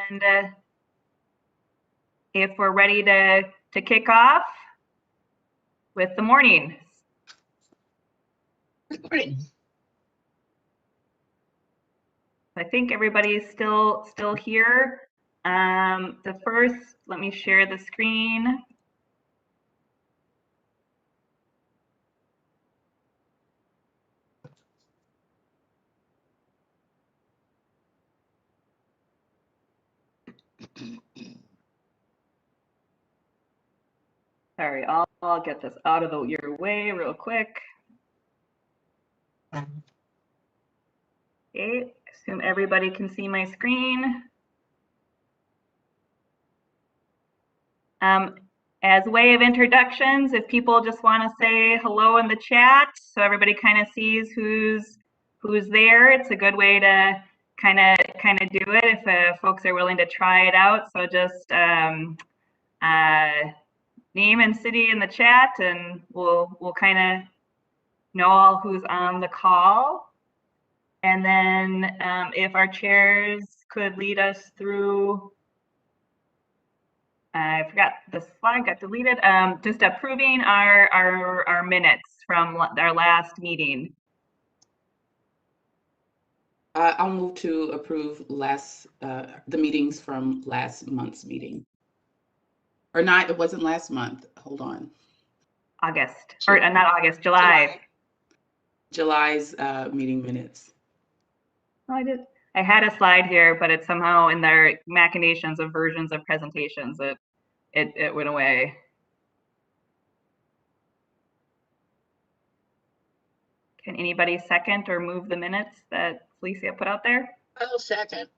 And if we're ready to kick off with the morning. I think everybody's still here. The first, let me share the screen. Sorry, I'll get this out of your way real quick. Okay, assume everybody can see my screen. As a way of introductions, if people just want to say hello in the chat, so everybody kind of sees who's there, it's a good way to kind of do it if folks are willing to try it out. So just name and city in the chat, and we'll kind of know all who's on the call. And then if our chairs could lead us through, I forgot the slide got deleted. Just approving our minutes from our last meeting. I'll move to approve the meetings from last month's meeting. Or not, it wasn't last month. Hold on. August, or not August, July. July's meeting minutes. Oh, I had a slide here, but it's somehow in their machinations of versions of presentations, it went away. Can anybody second or move the minutes that Felicia put out there? I'll second.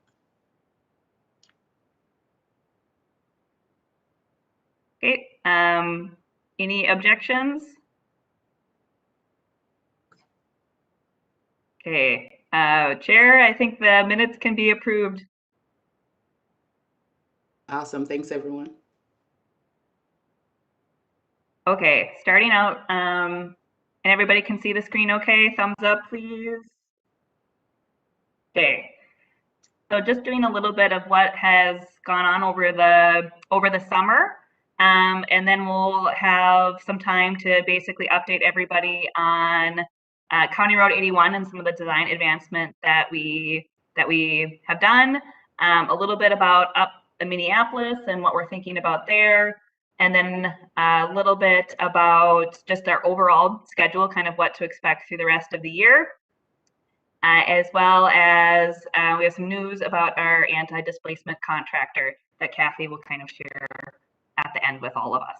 Okay, any objections? Okay, Chair, I think the minutes can be approved. Awesome, thanks everyone. Okay, starting out, and everybody can see the screen okay? Thumbs up, please. Okay, so just doing a little bit of what has gone on over the summer, and then we'll have some time to basically update everybody on County Road 81 and some of the design advancement that we have done. A little bit about up in Minneapolis and what we're thinking about there, and then a little bit about just our overall schedule, kind of what to expect through the rest of the year. As well as we have some news about our anti-displacement contractor that Kathy will kind of share at the end with all of us.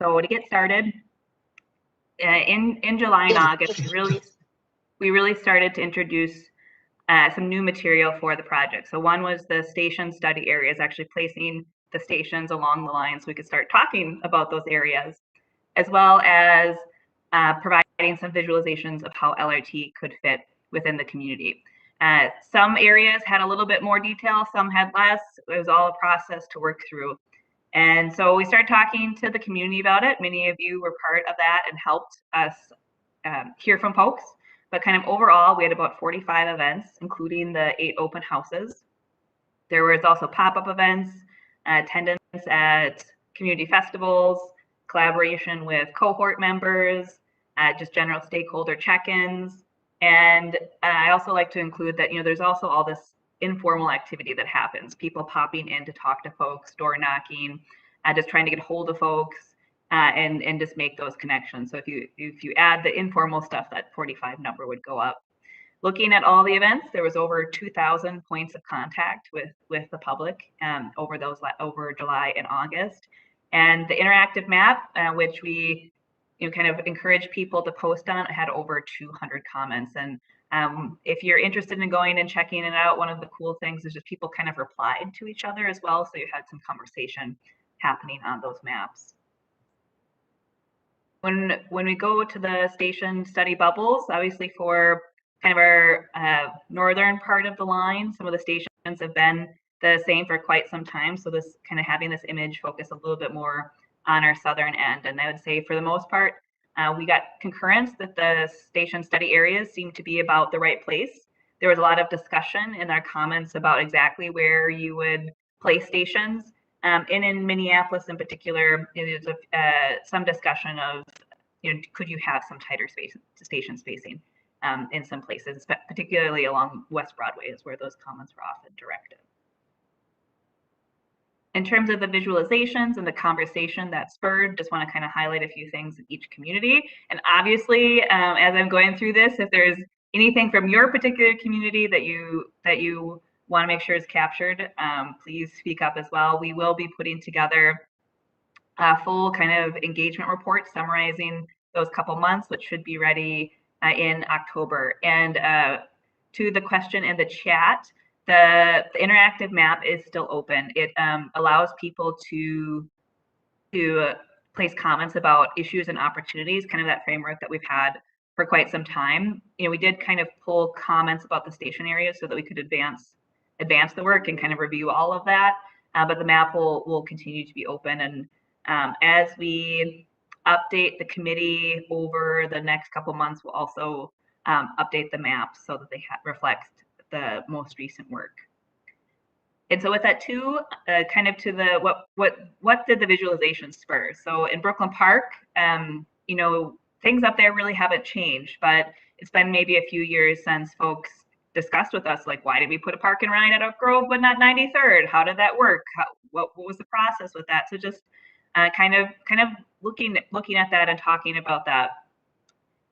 So to get started, in July and August, we really started to introduce some new material for the project. So one was the station study areas, actually placing the stations along the line so we could start talking about those areas, as well as providing some visualizations of how LRT could fit within the community. Some areas had a little bit more detail, some had less. It was all a process to work through. And so we started talking to the community about it. Many of you were part of that and helped us hear from folks. But kind of overall, we had about 45 events, including the 8 open houses. There was also pop-up events, attendance at community festivals, collaboration with cohort members, just general stakeholder check-ins. And I also like to include that, there's also all this informal activity that happens, people popping in to talk to folks, door knocking, just trying to get hold of folks and just make those connections. So if you add the informal stuff, that 45 number would go up. Looking at all the events, there was over 2,000 points of contact with the public over July and August. And the interactive map, which we kind of encourage people to post on, had over 200 comments. And if you're interested in going and checking it out, one of the cool things is just people kind of replied to each other as well. So you had some conversation happening on those maps. When we go to the station study bubbles, obviously for kind of our northern part of the line, some of the stations have been the same for quite some time. So this kind of having this image focus a little bit more on our southern end. And I would say for the most part, we got concurrence that the station study areas seem to be about the right place. there was a lot of discussion in our comments about exactly where you would place stations. And in Minneapolis in particular, there's some discussion of, could you have some tighter station spacing in some places, particularly along West Broadway is where those comments were often directed. In terms of the visualizations and the conversation that spurred, just want to kind of highlight a few things in each community. And obviously, as I'm going through this, if there's anything from your particular community that you want to make sure is captured, please speak up as well. We will be putting together a full kind of engagement report summarizing those couple months, which should be ready in October. And to the question in the chat, the interactive map is still open. It allows people to place comments about issues and opportunities, kind of that framework that we've had for quite some time. We did kind of pull comments about the station area so that we could advance the work and kind of review all of that. But the map will continue to be open. And as we update the committee over the next couple months, we'll also update the map so that they reflect the most recent work. And so with that too, kind of to the what did the visualization spur? So in Brooklyn Park, things up there really haven't changed, but it's been maybe a few years since folks discussed with us, like, why did we put a park and ride at Oak Grove but not 93rd? How did that work? What was the process with that? So just kind of looking at that and talking about that.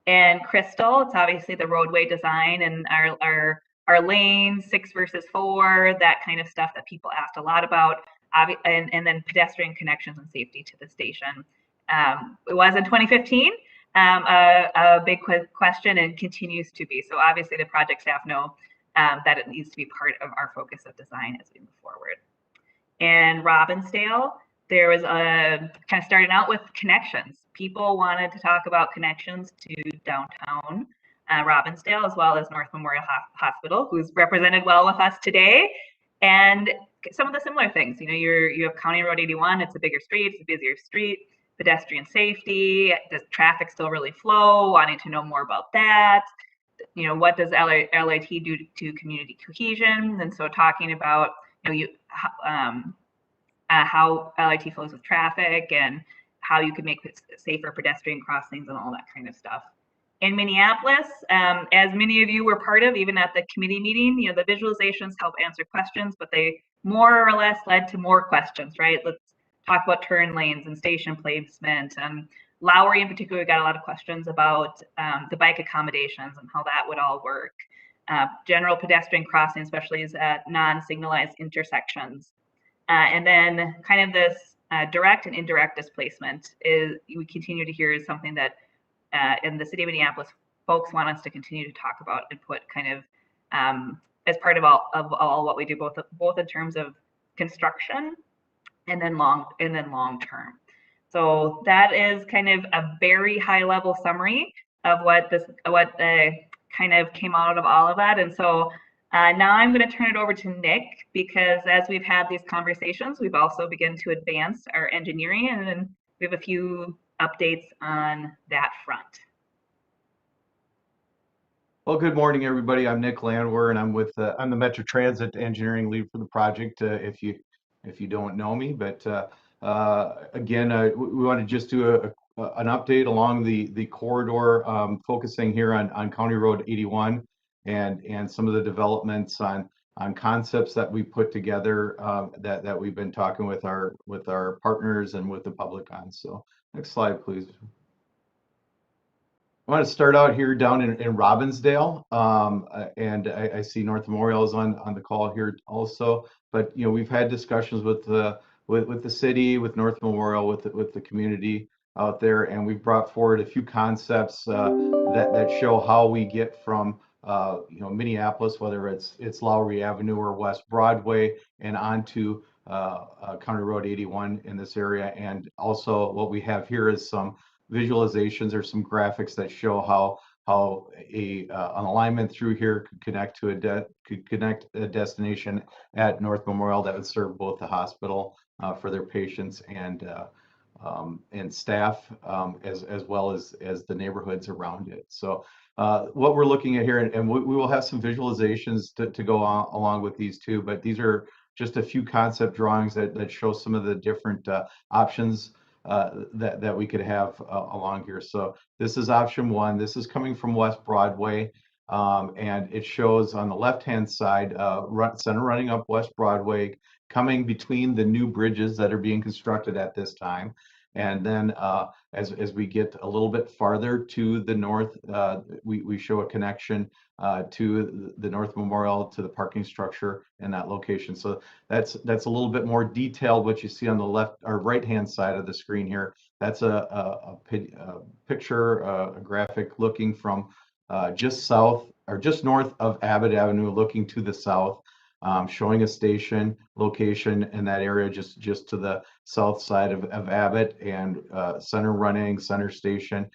And Crystal, it's obviously the roadway design and our lanes, 6 versus 4, that kind of stuff that people asked a lot about, and then pedestrian connections and safety to the station. It was in 2015 a big question and continues to be. So obviously the project staff know that it needs to be part of our focus of design as we move forward. And Robbinsdale, there was a kind of starting out with connections. People wanted to talk about connections to downtown Robbinsdale, as well as North Memorial Hospital, who's represented well with us today. And some of the similar things, you have County Road 81, it's a bigger street, it's a busier street, pedestrian safety, does traffic still really flow, wanting to know more about that. What does LIT do to community cohesion? And so talking about, how LIT flows with traffic and how you could make safer pedestrian crossings and all that kind of stuff. In Minneapolis, as many of you were part of, even at the committee meeting, the visualizations help answer questions, but they more or less led to more questions, right? Let's talk about turn lanes and station placement. Lowry in particular got a lot of questions about the bike accommodations and how that would all work. General pedestrian crossing, especially at non-signalized intersections. And then kind of this direct and indirect displacement we continue to hear is something that in the city of Minneapolis, folks want us to continue to talk about and put kind of as part of all what we do, both in terms of construction and then long term. So that is kind of a very high level summary of what kind of came out of all of that. And so now I'm going to turn it over to Nick, because as we've had these conversations, we've also begun to advance our engineering, and then we have a few updates on that front. Well, good morning, everybody. I'm Nick Landwehr, and I'm the Metro Transit engineering lead for the project. If you don't know me, but again, we want to just do an update along the corridor, focusing here on County Road 81 and some of the developments on concepts that we put together that we've been talking with our partners and with the public on. So next slide, please. I want to start out here down in Robbinsdale, and I see North Memorial is on the call here also. But we've had discussions with the city, with North Memorial, with the community out there, and we've brought forward a few concepts that show how we get from Minneapolis, whether it's Lowry Avenue or West Broadway, and onto County Road 81 in this area. And also what we have here is some visualizations or some graphics that show how an alignment through here could connect a destination at North Memorial that would serve both the hospital for their patients and and staff, as well as the neighborhoods around it. So what we're looking at here, and we will have some visualizations to go along with these too, but these are just a few concept drawings that show some of the different options that we could have along here. So this is option one. This is coming from West Broadway. And it shows on the left-hand side, center running up West Broadway, coming between the new bridges that are being constructed at this time. And then as we get a little bit farther to the north, we show a connection to the North Memorial, to the parking structure in that location. So that's a little bit more detailed. What you see on the left or right-hand side of the screen here, that's a picture, a graphic looking from just south or just north of Abbott Avenue, looking to the south, showing a station location in that area, just to the south side of Abbott, and center station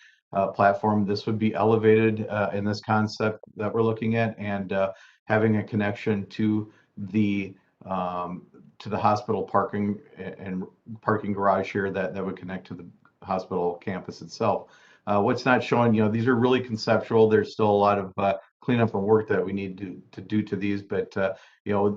platform. This would be elevated in this concept that we're looking at, and having a connection the to the hospital parking and parking garage here that would connect to the hospital campus itself. What's not showing, these are really conceptual. There's still a lot of cleanup and work that we need to do to these, but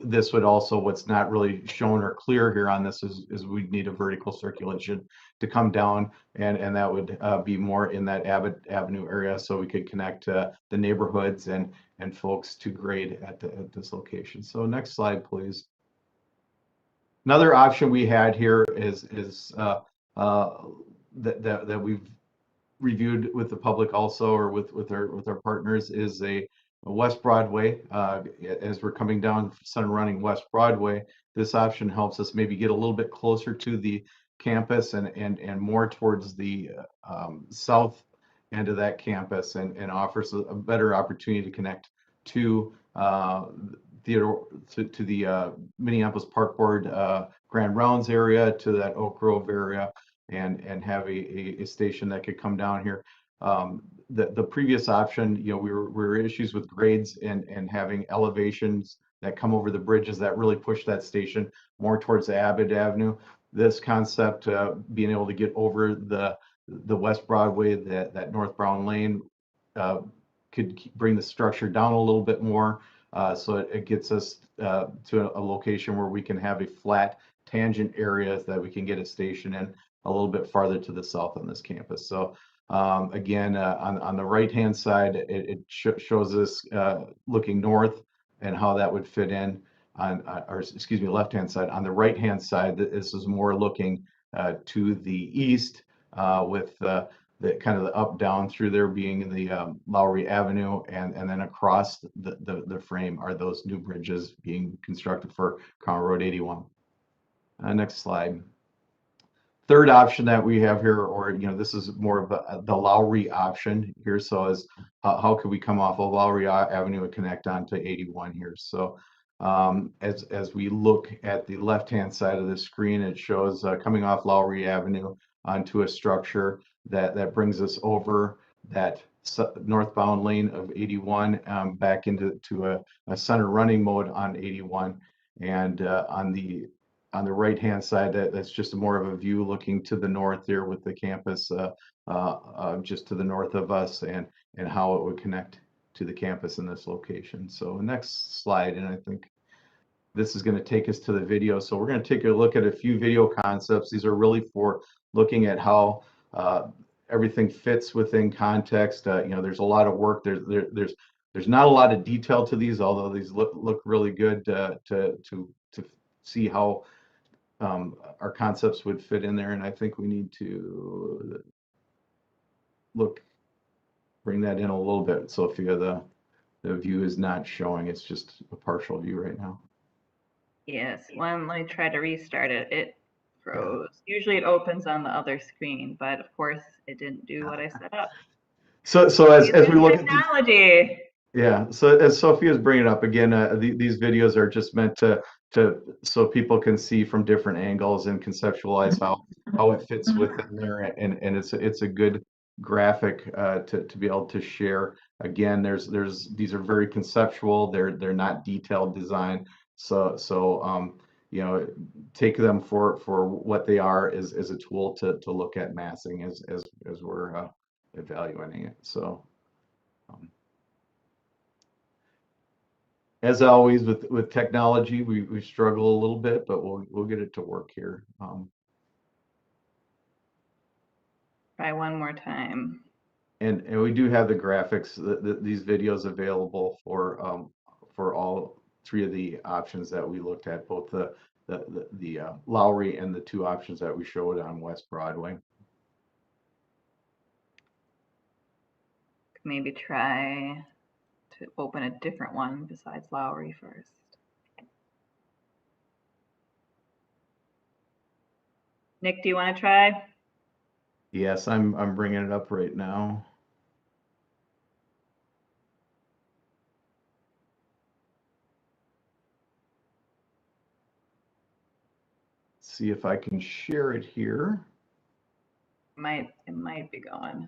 this would also, what's not really shown or clear here on this is we need a vertical circulation to come down, and that would be more in that Abbott Avenue area, so we could connect the neighborhoods and folks to grade at this location. So next slide, please. Another option we had here is that we've reviewed with the public also, or with our partners, is a West Broadway. As we're coming down Sun Running West Broadway, this option helps us maybe get a little bit closer to the campus and more towards the south end of that campus, and offers a better opportunity to connect to the Minneapolis Park Board Grand Rounds area, to that Oak Grove area, and have a station that could come down here. The previous option, we were issues with grades and having elevations that come over the bridges that really push that station more towards Abbott Avenue. This concept, being able to get over the West Broadway, that northbound lane, could bring the structure down a little bit more, so it gets us to a location where we can have a flat tangent area that we can get a station in a little bit farther to the south on this campus. So again, on the right-hand side, it shows us looking north and how that would fit in or excuse me, left-hand side. On the right-hand side, this is more looking to the east, with the kind of the up down through there being in the Lowry Avenue, and then across the frame are those new bridges being constructed for Crown Road 81. Next slide. Third option that we have here, or this is more of the Lowry option here. So as how could we come off of Lowry Avenue and connect onto 81 here? So as we look at the left-hand side of the screen, it shows coming off Lowry Avenue onto a structure that brings us over that northbound lane of 81, back into a center running mode on 81, and on the right-hand side, that's just more of a view looking to the north there, with the campus just to the north of us, and how it would connect to the campus in this location. So next slide, and I think this is going to take us to the video. So we're going to take a look at a few video concepts. These are really for looking at how everything fits within context. There's a lot of work. There's not a lot of detail to these, although these look really good to see how our concepts would fit in there. And I think we need to bring that in a little bit. Sophia, the view is not showing, it's just a partial view right now. Yes, let me try to restart it. It froze. Usually it opens on the other screen, but of course it didn't do what I set up. So as we look at technology. Yeah, so as Sophia's bringing it up again, these videos are just meant to so people can see from different angles and conceptualize how it fits within there, and it's a good graphic to be able to share. Again, these are very conceptual. They're not detailed design. So take them for what they are as a tool to look at massing as we're evaluating it. So as always with technology, we struggle a little bit, but we'll get it to work here. Try one more time. And we do have the graphics, these videos available for all three of the options that we looked at, both the Lowry and the two options that we showed on West Broadway. Maybe try to open a different one besides Lowry first. Nick, do you want to try? Yes, I'm bringing it up right now. See if I can share it here. It might be going.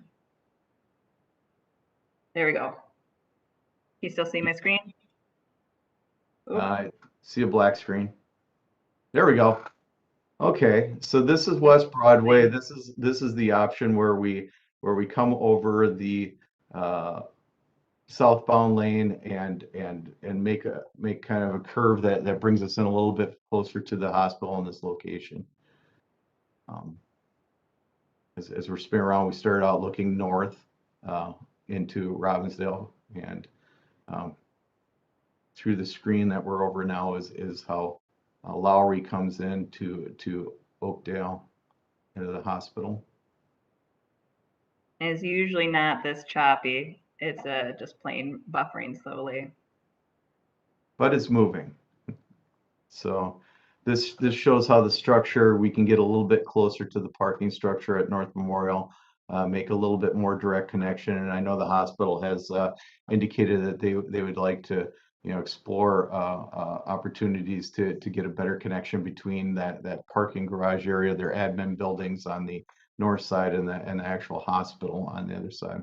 There we go. Can you still see my screen? I see a black screen. There we go. Okay, so this is West Broadway. This is the option where we come over the southbound lane and make kind of a curve that brings us in a little bit closer to the hospital in this location. As we're spinning around, we started out looking north into Robbinsdale, and through the screen that we're over now is how Lowry comes in to Oakdale into the hospital. It's usually not this choppy. It's just plain buffering slowly. But it's moving. So this shows how the structure, we can get a little bit closer to the parking structure at North Memorial, make a little bit more direct connection. And I know the hospital has indicated that they would like to explore opportunities to get a better connection between that parking garage area, their admin buildings on the north side, and the actual hospital on the other side.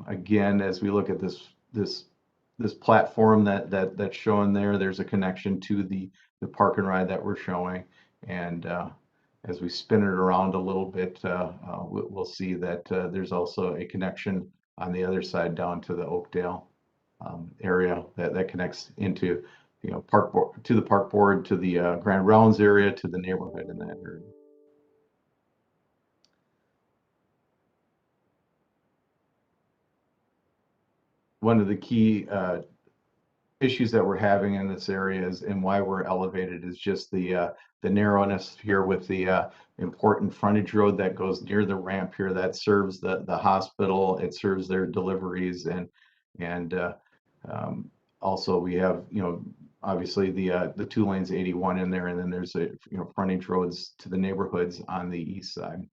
Again, as we look at this platform that's shown there, there's a connection to the park and ride that we're showing. And as we spin it around a little bit, we'll see that there's also a connection on the other side down to the Oakdale area that connects into to the park board, to the Grand Rounds area, to the neighborhood in that area. One of the key issues that we're having in this area is, and why we're elevated, is just the narrowness here with the important frontage road that goes near the ramp here that serves the hospital. It serves their deliveries, and also we have obviously the 2 lanes 81 in there, and then there's frontage roads to the neighborhoods on the east side.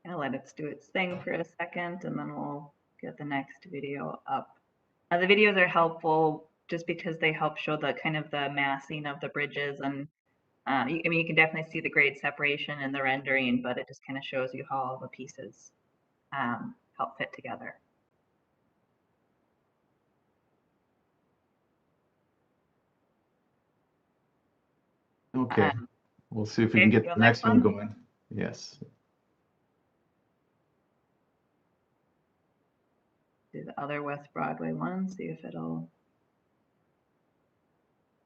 I'll let it do its thing for a second, and then we'll get the next video up. The videos are helpful just because they help show the kind of the massing of the bridges, and I mean, you can definitely see the grade separation in the rendering, but it just kind of shows you how all the pieces help fit together. Okay, we'll see if we can get the next one going. Yes. Do the other West Broadway one, see if it'll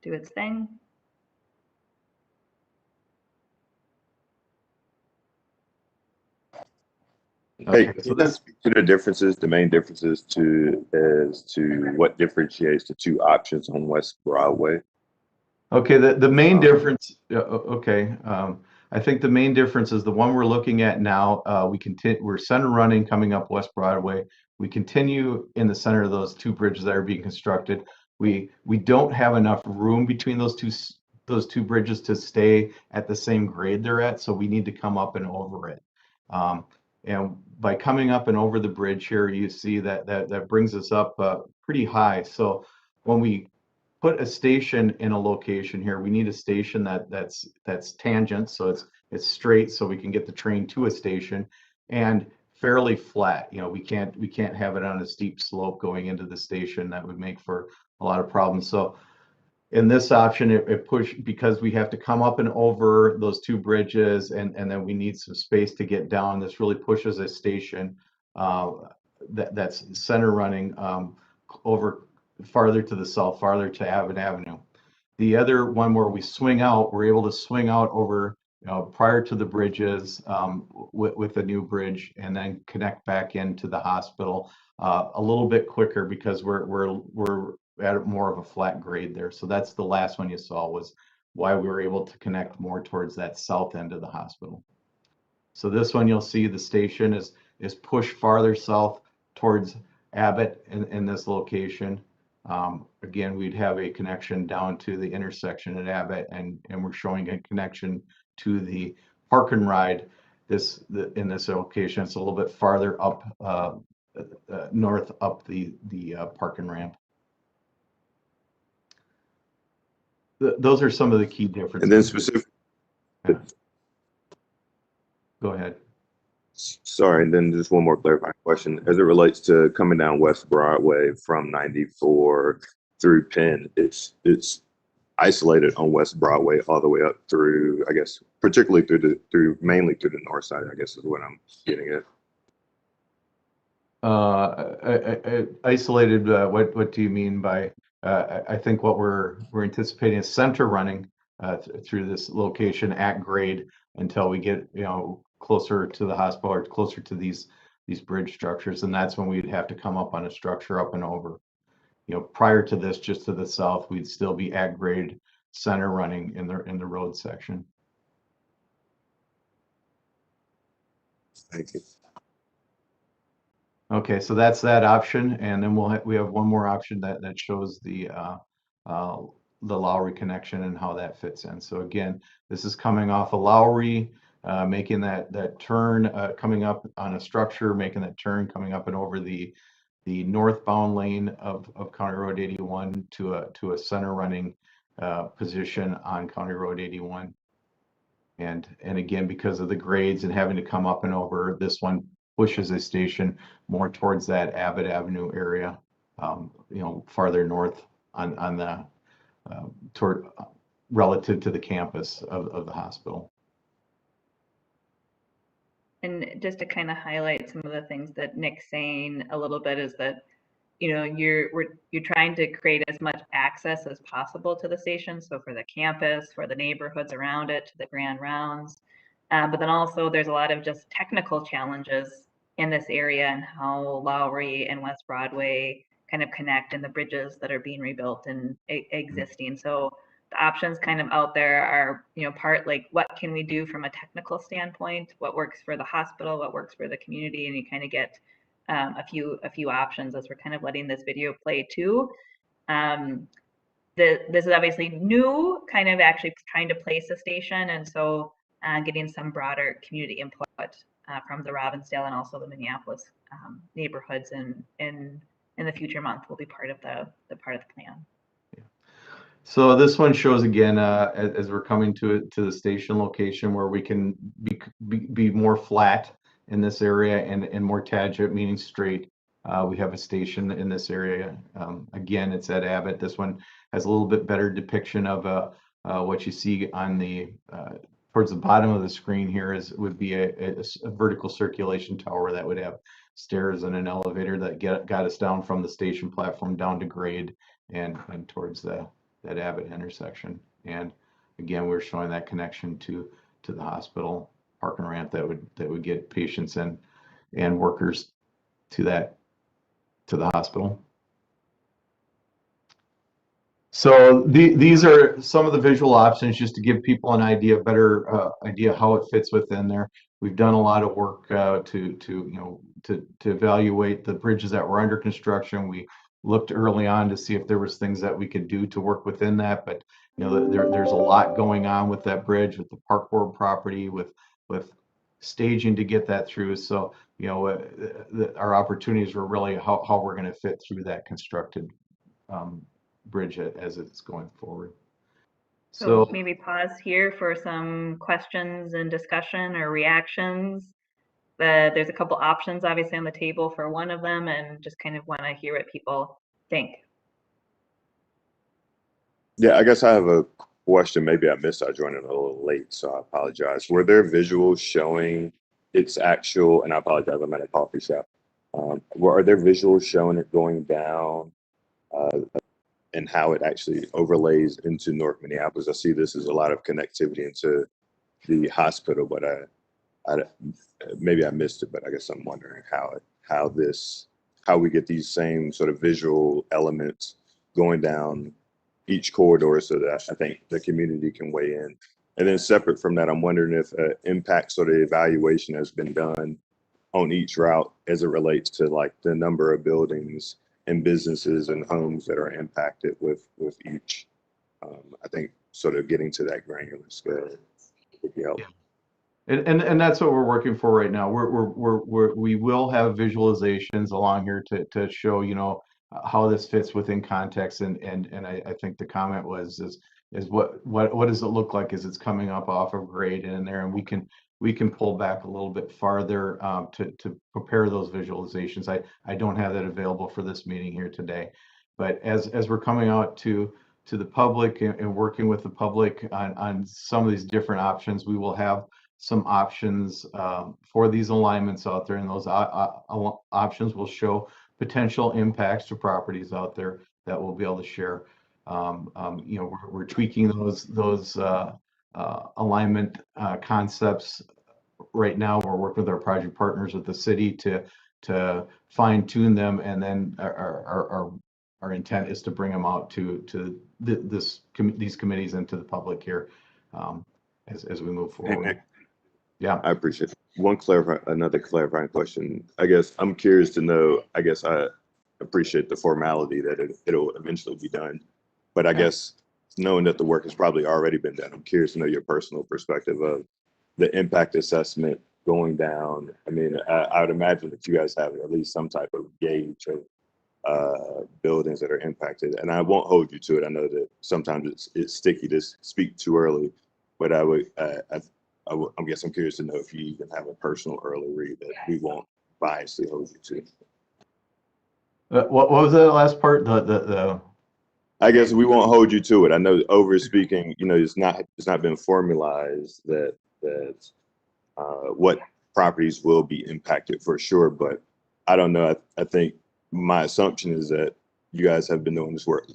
do its thing. Hey, can you speak to the differences, the main differences as to what differentiates the two options on West Broadway? Okay, the main difference, okay, I think the main difference is the one we're looking at now. We're center running coming up West Broadway. We continue in the center of those two bridges that are being constructed. We don't have enough room between those two bridges to stay at the same grade they're at, so we need to come up and over it. And by coming up and over the bridge here, you see that brings us up pretty high. So when we put a station in a location here, we need a station that's tangent, so it's straight, so we can get the train to a station. and fairly flat. You know, we can't have it on a steep slope going into the station. That would make for a lot of problems. So in this option, it pushed, because we have to come up and over those two bridges, and then we need some space to get down. This really pushes a station that's center running over farther to the south, farther to Abbott Avenue. The other one where we swing out, we're able to swing out over, you know, prior to the bridges with a new bridge, and then connect back into the hospital a little bit quicker, because we're at more of a flat grade there. So that's the last one you saw, was why we were able to connect more towards that south end of the hospital. So this one, you'll see the station is pushed farther south towards Abbott in this location. Again, we'd have a connection down to the intersection at Abbott, and we're showing a connection to the park and ride in this location. It's a little bit farther up north up the park and ramp. Those are some of the key differences. And then specific. Yeah. Go ahead. Sorry, and then just one more clarifying question. As it relates to coming down West Broadway from 94 through Penn, it's isolated on West Broadway all the way up through, I guess, particularly mainly through the north side, I guess is what I'm getting at. Isolated, what do you mean by, I think what we're anticipating is center running through this location at grade until we get, you know, closer to the hospital or closer to these bridge structures, and that's when we'd have to come up on a structure up and over. You know, prior to this, just to the south, we'd still be at grade center running in the road section. Thank you. Okay, so that's that option, and then we have one more option that shows the Lowry connection and how that fits in. So again, this is coming off of Lowry, making that turn, coming up on a structure, making that turn, coming up and over the northbound lane of County Road 81 to a center running position on County Road 81. And again, because of the grades and having to come up and over, this one pushes a station more towards that Abbott Avenue area, you know, farther north on the toward relative to the campus of the hospital. And just to kind of highlight some of the things that Nick's saying a little bit is that, you know, you're trying to create as much access as possible to the station. So for the campus, for the neighborhoods around it, to the grand rounds. But then also there's a lot of just technical challenges in this area and how Lowry and West Broadway kind of connect, and the bridges that are being rebuilt and existing. So the options kind of out there are, you know, part like what can we do from a technical standpoint, what works for the hospital, what works for the community, and you kind of get a few options as we're kind of letting this video play too. This is obviously new, kind of actually trying to place a station, and so getting some broader community input from the Robbinsdale and also the Minneapolis neighborhoods in the future month will be part of the plan. So this one shows again as we're coming to the station location where we can be more flat in this area and more tangent, meaning straight. We have a station in this area. Again, it's at Abbott. This one has a little bit better depiction of what you see on the towards the bottom of the screen here would be a vertical circulation tower that would have stairs and an elevator that got us down from the station platform down to grade and towards that Abbott intersection. And again, we're showing that connection to the hospital park and ramp that would get patients and workers to the hospital. So these are some of the visual options just to give people an better idea how it fits within there. We've done a lot of work to evaluate the bridges that were under construction. We looked early on to see if there was things that we could do to work within that, but you know, there's a lot going on with that bridge, with the park board property, with staging to get that through. So you know, our opportunities were really how we're going to fit through that constructed bridge as it's going forward. So maybe pause here for some questions and discussion or reactions. there's a couple options obviously on the table for one of them, and just kind of want to hear what people think. Yeah, I guess I have a question. Maybe I missed. I joined in a little late, so I apologize. Were there visuals showing its actual? And I apologize. I'm at a coffee shop. Are there visuals showing it going down, and how it actually overlays into North Minneapolis? I see this is a lot of connectivity into the hospital, but I maybe I missed it. But I guess I'm wondering how we get these same sort of visual elements going down each corridor, so that I think the community can weigh in. And then separate from that, I'm wondering if impact sort of evaluation has been done on each route as it relates to like the number of buildings and businesses and homes that are impacted with each. I think sort of getting to that granular scale would be helpful. And that's what we're working for right now. We will have visualizations along here to show, you know, how this fits within context. And I think the comment is what does it look like as it's coming up off of grade in there, and we can pull back a little bit farther to prepare those visualizations. I don't have that available for this meeting here today, but as we're coming out to the public and working with the public on some of these different options, we will have some options for these alignments out there, and those options will show potential impacts to properties out there that we'll be able to share. You know, we're tweaking those alignment concepts right now. We're working with our project partners at the city to fine tune them, and then our intent is to bring them out to these committees and to the public here as we move forward. Yeah, I appreciate it. Another clarifying question. I guess I'm curious to know, I guess I appreciate the formality that it'll eventually be done, but I guess knowing that the work has probably already been done, I'm curious to know your personal perspective of the impact assessment going down. I mean, I would imagine that you guys have at least some type of gauge of buildings that are impacted, and I won't hold you to it. I know that sometimes it's sticky to speak too early, but I guess I'm curious to know if you even have a personal early read that we won't biasly hold you to. what was the last part? I guess we won't hold you to it. I know over speaking, you know, it's not been formalized that what properties will be impacted for sure, but I don't know. I think my assumption is that you guys have been doing this work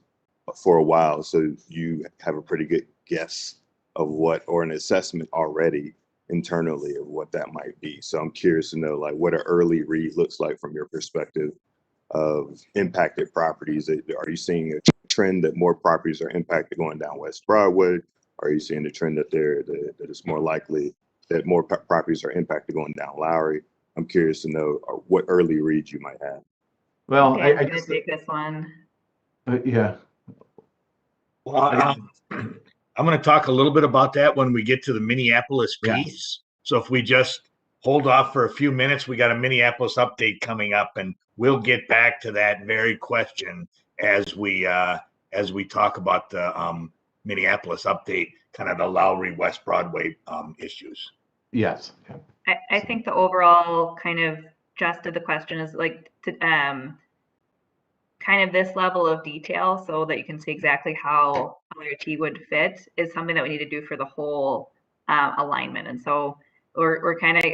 for a while, so you have a pretty good guess of what, or an assessment already internally of what that might be. So I'm curious to know, like, what an early read looks like from your perspective of impacted properties. Are you seeing a trend that more properties are impacted going down West Broadway? Are you seeing a trend that that it's more likely that more properties are impacted going down Lowry? I'm curious to know what early reads you might have. Well, Dan's I gonna guess take this one. Yeah. Well, I'm going to talk a little bit about that when we get to the Minneapolis Yeah. piece. So if we just hold off for a few minutes, we got a Minneapolis update coming up, and we'll get back to that very question as we talk about the Minneapolis update, kind of the Lowry West Broadway issues. Yes. Yeah. I think the overall kind of gist of the question is like to kind of this level of detail so that you can see exactly how LRT would fit is something that we need to do for the whole alignment. And so we're kind of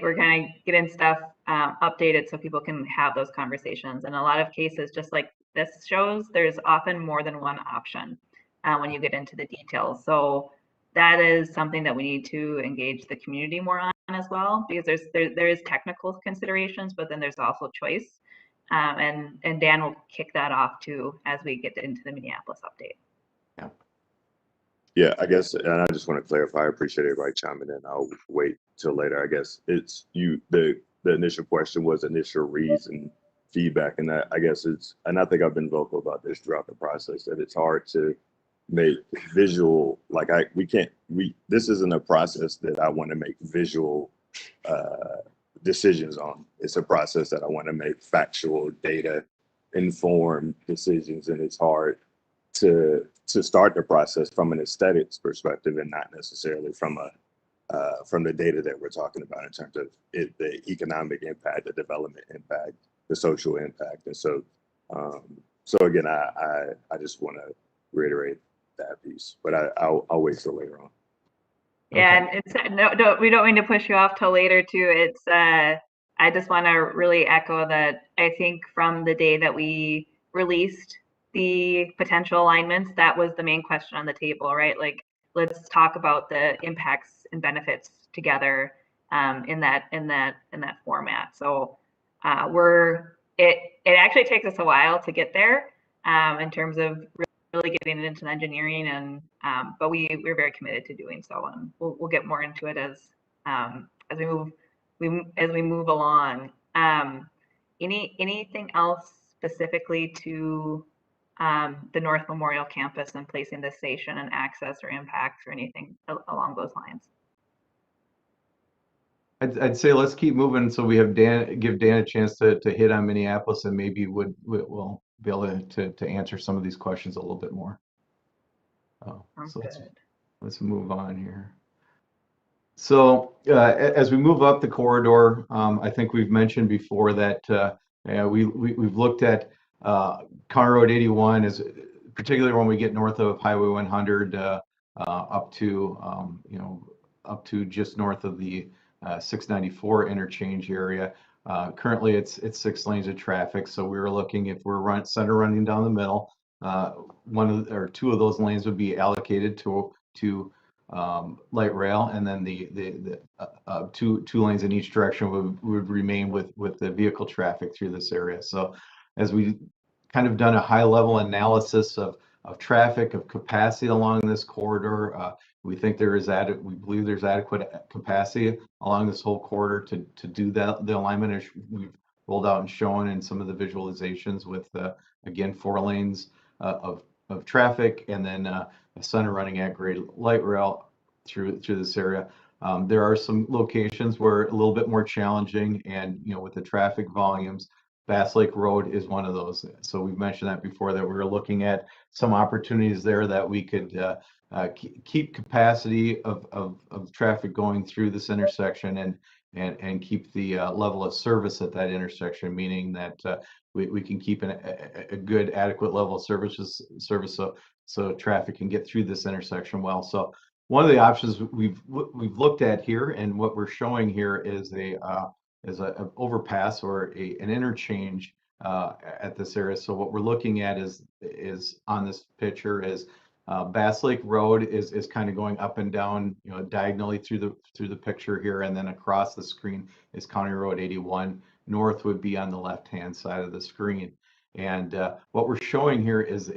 getting stuff updated so people can have those conversations. In a lot of cases, just like this shows, there's often more than one option when you get into the details. So that is something that we need to engage the community more on as well, because there is technical considerations, but then there's also choice. And Dan will kick that off too as we get into the Minneapolis update. Yeah, I guess, and I just want to clarify, I appreciate everybody chiming in. I'll wait till later. I guess it's the initial question was initial reads and feedback. And I guess and I think I've been vocal about this throughout the process, that it's hard to make visual, like this isn't a process that I want to make visual decisions on. It's a process that I want to make factual, data informed decisions. And it's hard to start the process from an aesthetics perspective and not necessarily from from the data that we're talking about in terms of the economic impact, the development impact, the social impact. And so, so again, I just want to reiterate that piece, but I'll wait till later on. Yeah, and it's no, we don't mean to push you off till later too. It's I just want to really echo that I think from the day that we released the potential alignments, that was the main question on the table, right? Like, let's talk about the impacts and benefits together in that format. So it actually takes us a while to get there in terms of really getting it into the engineering, and but we're very committed to doing so, and we'll get more into it as we move along. Anything else specifically to the North Memorial campus and placing the station and access or impacts or anything along those lines? I'd say let's keep moving so we have give Dan a chance to hit on Minneapolis, and maybe we'll be able to answer some of these questions a little bit more. So let's move on here. So as we move up the corridor, I think we've mentioned before that we've looked at County Road 81 as particularly when we get north of Highway 100 up to up to just north of the 694 interchange area. Currently it's 6 lanes of traffic, so we were looking, if we're center running down the middle, or 2 of those lanes would be allocated to light rail, and then the two lanes in each direction would remain with the vehicle traffic through this area. So as we kind of done a high level analysis of traffic, of capacity along this corridor, we think we believe there's adequate capacity along this whole corridor to do that. The alignment as we've rolled out and shown in some of the visualizations with again 4 lanes of traffic, and then a center running at grade light rail through this area. There are some locations where a little bit more challenging, and with the traffic volumes, Bass Lake Road is one of those. So we've mentioned that before, that we were looking at some opportunities there that we could keep capacity of traffic going through this intersection and keep the level of service at that intersection, meaning that we can keep a good adequate level of service so traffic can get through this intersection well. So one of the options we've looked at here, and what we're showing here is a overpass or an interchange at this area. So what we're looking at is on this picture is Bass Lake Road is kind of going up and down, diagonally through the picture here, and then across the screen is County Road 81. North would be on the left-hand side of the screen, and what we're showing here is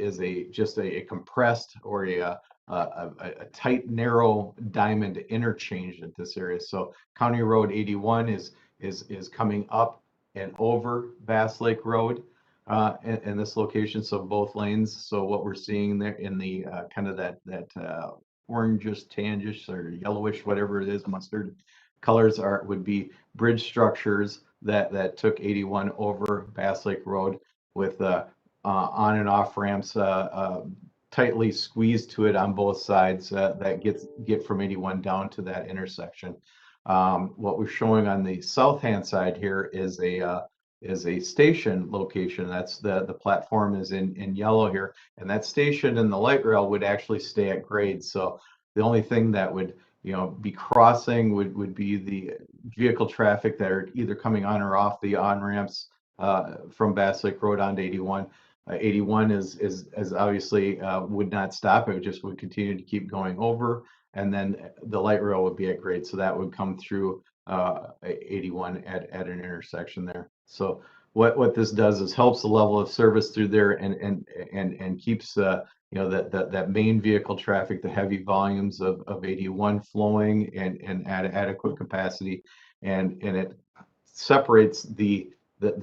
just a compressed or a tight, narrow diamond interchange at this area. So County Road 81 is coming up and over Bass Lake Road in this location, so both lanes. So what we're seeing there in the kind of that orangish, tangish, or yellowish, whatever it is, mustard colors would be bridge structures that took 81 over Bass Lake Road with on and off ramps tightly squeezed to it on both sides that get from 81 down to that intersection. What we're showing on the south hand side here is a station location. That's the platform is in yellow here, and that station and the light rail would actually stay at grade. So the only thing that would be crossing would be the vehicle traffic that are either coming on or off the on ramps from Bass Lake Road onto 81. 81 is obviously would not stop. It would continue to keep going over, and then the light rail would be at grade. So that would come through 81 at an intersection there. So what this does is helps the level of service through there and keeps that main vehicle traffic, the heavy volumes of 81 flowing and at adequate capacity, and it separates the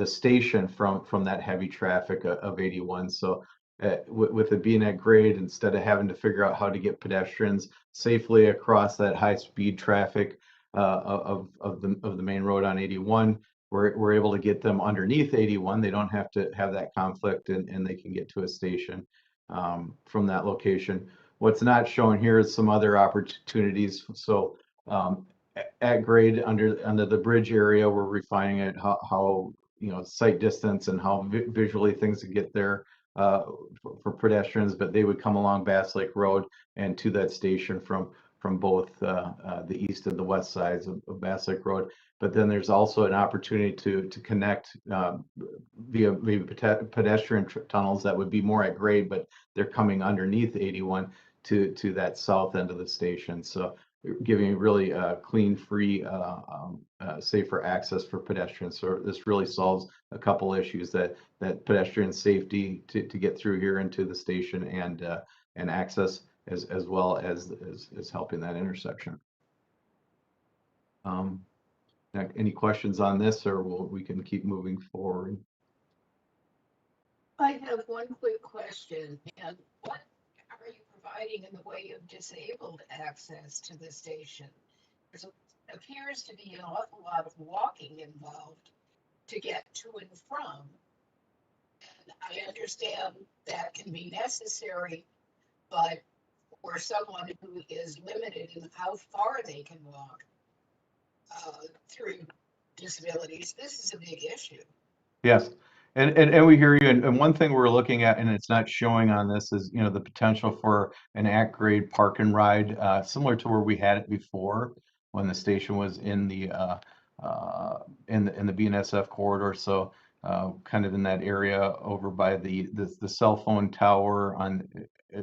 station from that heavy traffic of 81. So with it being at grade, instead of having to figure out how to get pedestrians safely across that high speed traffic of the main road on 81, we're able to get them underneath 81. They don't have to have that conflict, and they can get to a station from that location. What's not shown here is some other opportunities. So at grade under the bridge area. We're refining it, how sight distance and how visually things would get there for pedestrians, but they would come along Bass Lake Road and to that station from both the east and the west sides of Bass Lake Road. But then there's also an opportunity to connect via pedestrian tunnels that would be more at grade, but they're coming underneath 81 to that south end of the station. So giving really clean, free, safer access for pedestrians. So this really solves a couple issues, that pedestrian safety to get through here into the station and access as well as helping that intersection. Any questions on this, or we can keep moving forward? I have one quick question. And what are you providing in the way of disabled access to the station? There appears to be an awful lot of walking involved to get to and from. And I understand that can be necessary, but for someone who is limited in how far they can walk through disabilities, this is a big issue. Yes. And we hear you. And one thing we're looking at, and it's not showing on this, is the potential for an at-grade park and ride, similar to where we had it before when the station was in the BNSF corridor. So kind of in that area over by the cell phone tower.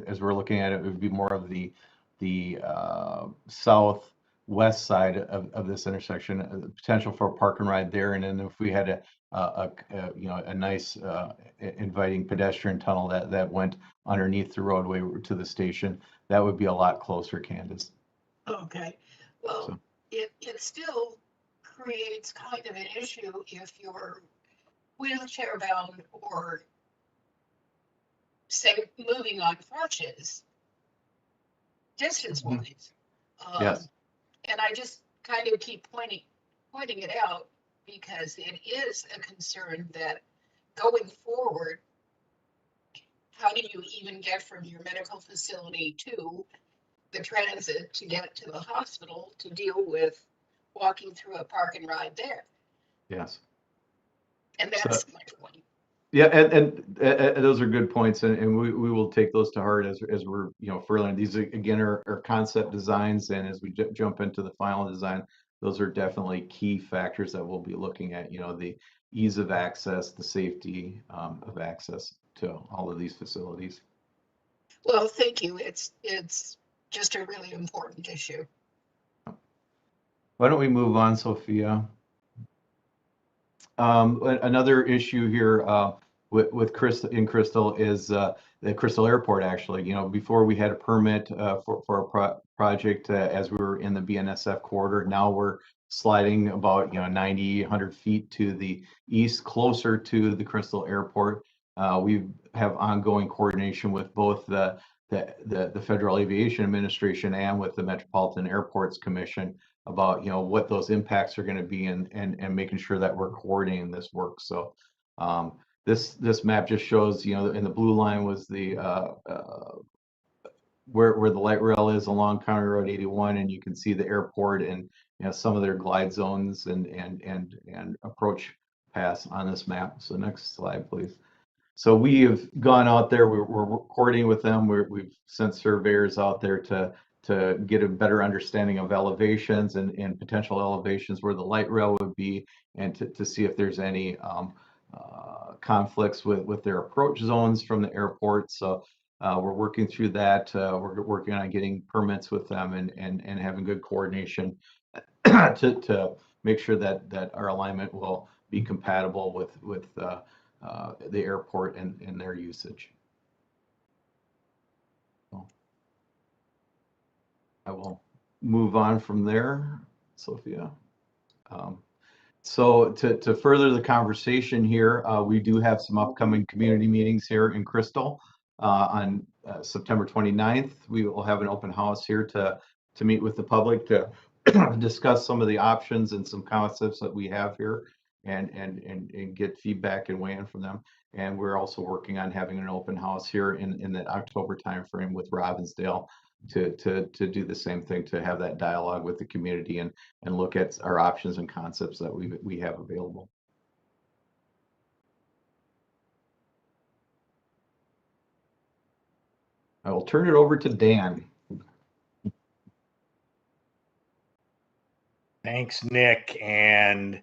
As we're looking at it, it would be more of the southwest side of this intersection. The potential for a park and ride there, and then if we had a nice inviting pedestrian tunnel that went underneath the roadway to the station, that would be a lot closer, Candace. Okay, well, So. it still creates kind of an issue if you're wheelchair bound or say moving on crutches distance wise. Yes. And I just kind of keep pointing it out because it is a concern that going forward, how do you even get from your medical facility to the transit to get to the hospital to deal with walking through a park and ride there? Yes. And that's my point. Yeah, and those are good points, and we will take those to heart as we're furthering. These again are concept designs, and as we jump into the final design, those are definitely key factors that we'll be looking at. The ease of access, the safety of access to all of these facilities. Well, thank you. It's just a really important issue. Why don't we move on, Sophia? Another issue here with Crystal is the Crystal Airport. Actually, before we had a permit for a project as we were in the BNSF corridor. Now we're sliding about 90, 100 feet to the east, closer to the Crystal Airport. We have ongoing coordination with both the Federal Aviation Administration and with the Metropolitan Airports Commission about what those impacts are going to be and making sure that we're coordinating this work. So this map just shows in the blue line was the where the light rail is along County Road 81, and you can see the airport and some of their glide zones and approach paths on this map. So next slide, please. So we have gone out there. We're coordinating with them. We've sent surveyors out there to get a better understanding of elevations and potential elevations where the light rail would be, and to see if there's any conflicts with their approach zones from the airport. So we're working through that. We're working on getting permits with them and having good coordination to make sure that our alignment will be compatible with the airport and their usage. So I will move on from there, Sophia. So to further the conversation here, we do have some upcoming community meetings here in Crystal. On September 29th, we will have an open house here to meet with the public to discuss some of the options and some concepts that we have here and get feedback and weigh in from them. And we're also working on having an open house here in the October timeframe with Robbinsdale to do the same thing, to have that dialogue with the community and look at our options and concepts that we have available. I will turn it over to Dan. Thanks, Nick, and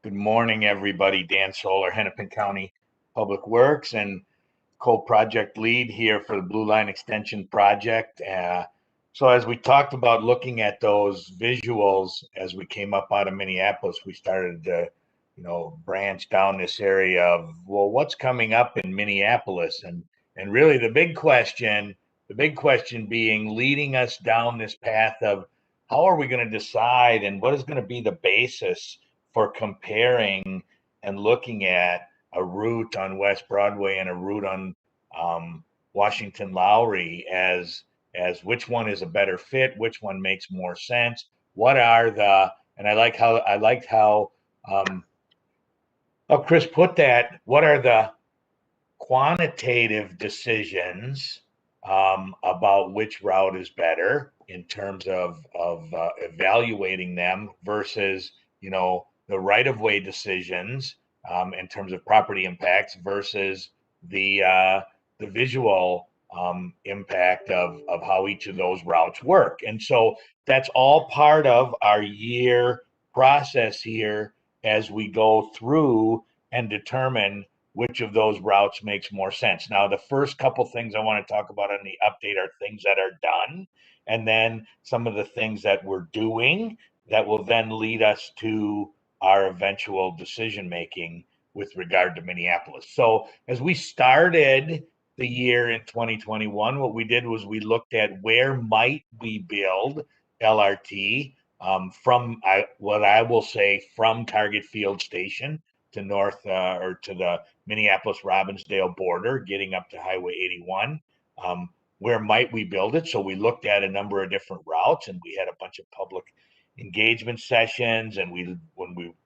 good morning, everybody. Dan Solar, Hennepin County Public Works and co-project lead here for the Blue Line Extension Project. So as we talked about looking at those visuals as we came up out of Minneapolis, we started to, branch down this area of, well, what's coming up in Minneapolis? And really the big question being leading us down this path of how are we going to decide and what is going to be the basis for comparing and looking at a route on West Broadway and a route on Washington Lowry as which one is a better fit, which one makes more sense. What are and I liked how Chris put that. What are the quantitative decisions about which route is better in terms of evaluating them versus the right of way decisions in terms of property impacts versus the visual impact of how each of those routes work. And so that's all part of our year process here as we go through and determine which of those routes makes more sense. Now, the first couple things I want to talk about on the update are things that are done, and then some of the things that we're doing that will then lead us to our eventual decision making with regard to Minneapolis. So as we started the year in 2021, what we did was we looked at where might we build LRT from what I will say from Target Field Station to north or to the Minneapolis Robbinsdale border, getting up to Highway 81. Where might we build it? So we looked at a number of different routes, and we had a bunch of public engagement sessions, and we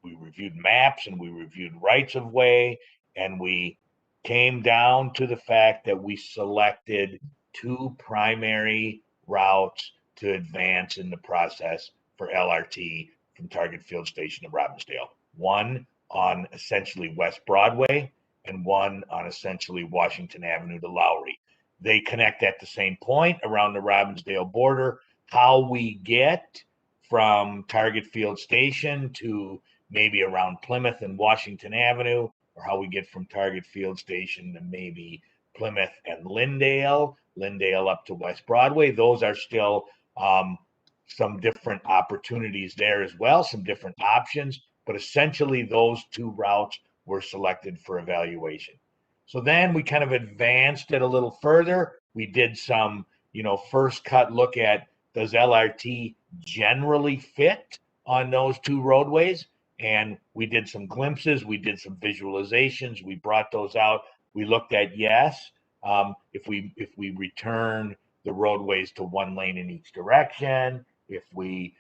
reviewed maps and we reviewed rights of way, and we came down to the fact that we selected two primary routes to advance in the process for LRT from Target Field Station to Robbinsdale. One on essentially West Broadway and one on essentially Washington Avenue to Lowry. They connect at the same point around the Robbinsdale border. How we get from Target Field Station to maybe around Plymouth and Washington Avenue, or how we get from Target Field Station to maybe Plymouth and Lyndale up to West Broadway. Those are still some different opportunities there as well, some different options, but essentially those two routes were selected for evaluation. So then we kind of advanced it a little further. We did some, first cut look at, does LRT generally fit on those two roadways? And we did some glimpses, we did some visualizations, we brought those out. We looked at, yes, if we return the roadways to one lane in each direction, if we,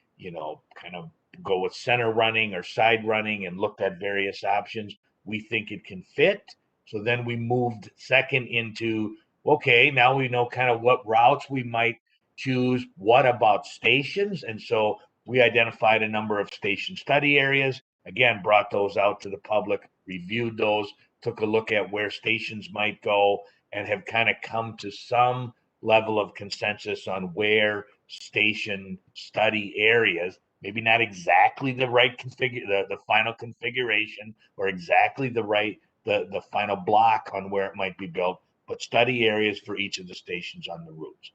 kind of go with center running or side running and looked at various options, we think it can fit. So then we moved second into, okay, now we know kind of what routes we might choose. What about stations? And so we identified a number of station study areas, again, brought those out to the public, reviewed those, took a look at where stations might go, and have kind of come to some level of consensus on where station study areas, maybe not exactly the right the final configuration or exactly the final block on where it might be built, but study areas for each of the stations on the routes.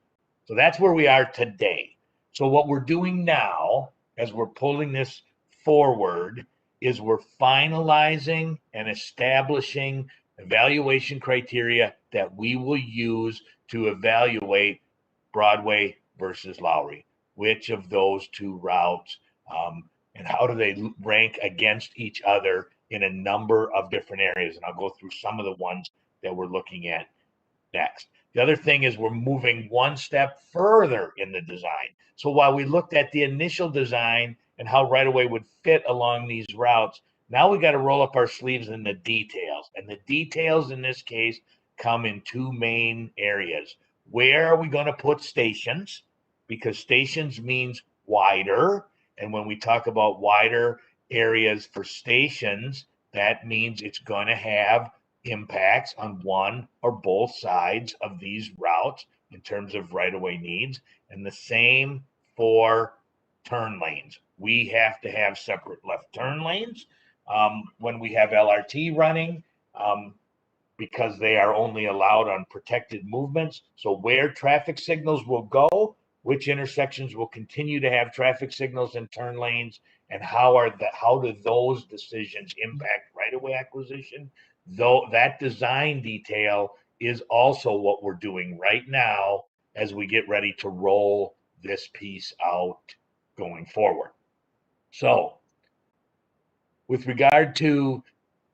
So that's where we are today. So what we're doing now, as we're pulling this forward, is we're finalizing and establishing evaluation criteria that we will use to evaluate Broadway versus Lowry. Which of those two routes and how do they rank against each other in a number of different areas? And I'll go through some of the ones that we're looking at next. The other thing is we're moving one step further in the design. So while we looked at the initial design and how right of way would fit along these routes, now we got to roll up our sleeves in the details. And the details in this case come in two main areas. where are we going to put stations? Because stations means wider. And when we talk about wider areas for stations, that means it's going to have impacts on one or both sides of these routes in terms of right-of-way needs. And the same for turn lanes. We have to have separate left turn lanes when we have LRT running. Because they are only allowed on protected movements. So where traffic signals will go, which intersections will continue to have traffic signals and turn lanes, and how do those decisions impact right-of-way acquisition? Though that design detail is also what we're doing right now as we get ready to roll this piece out going forward. So with regard to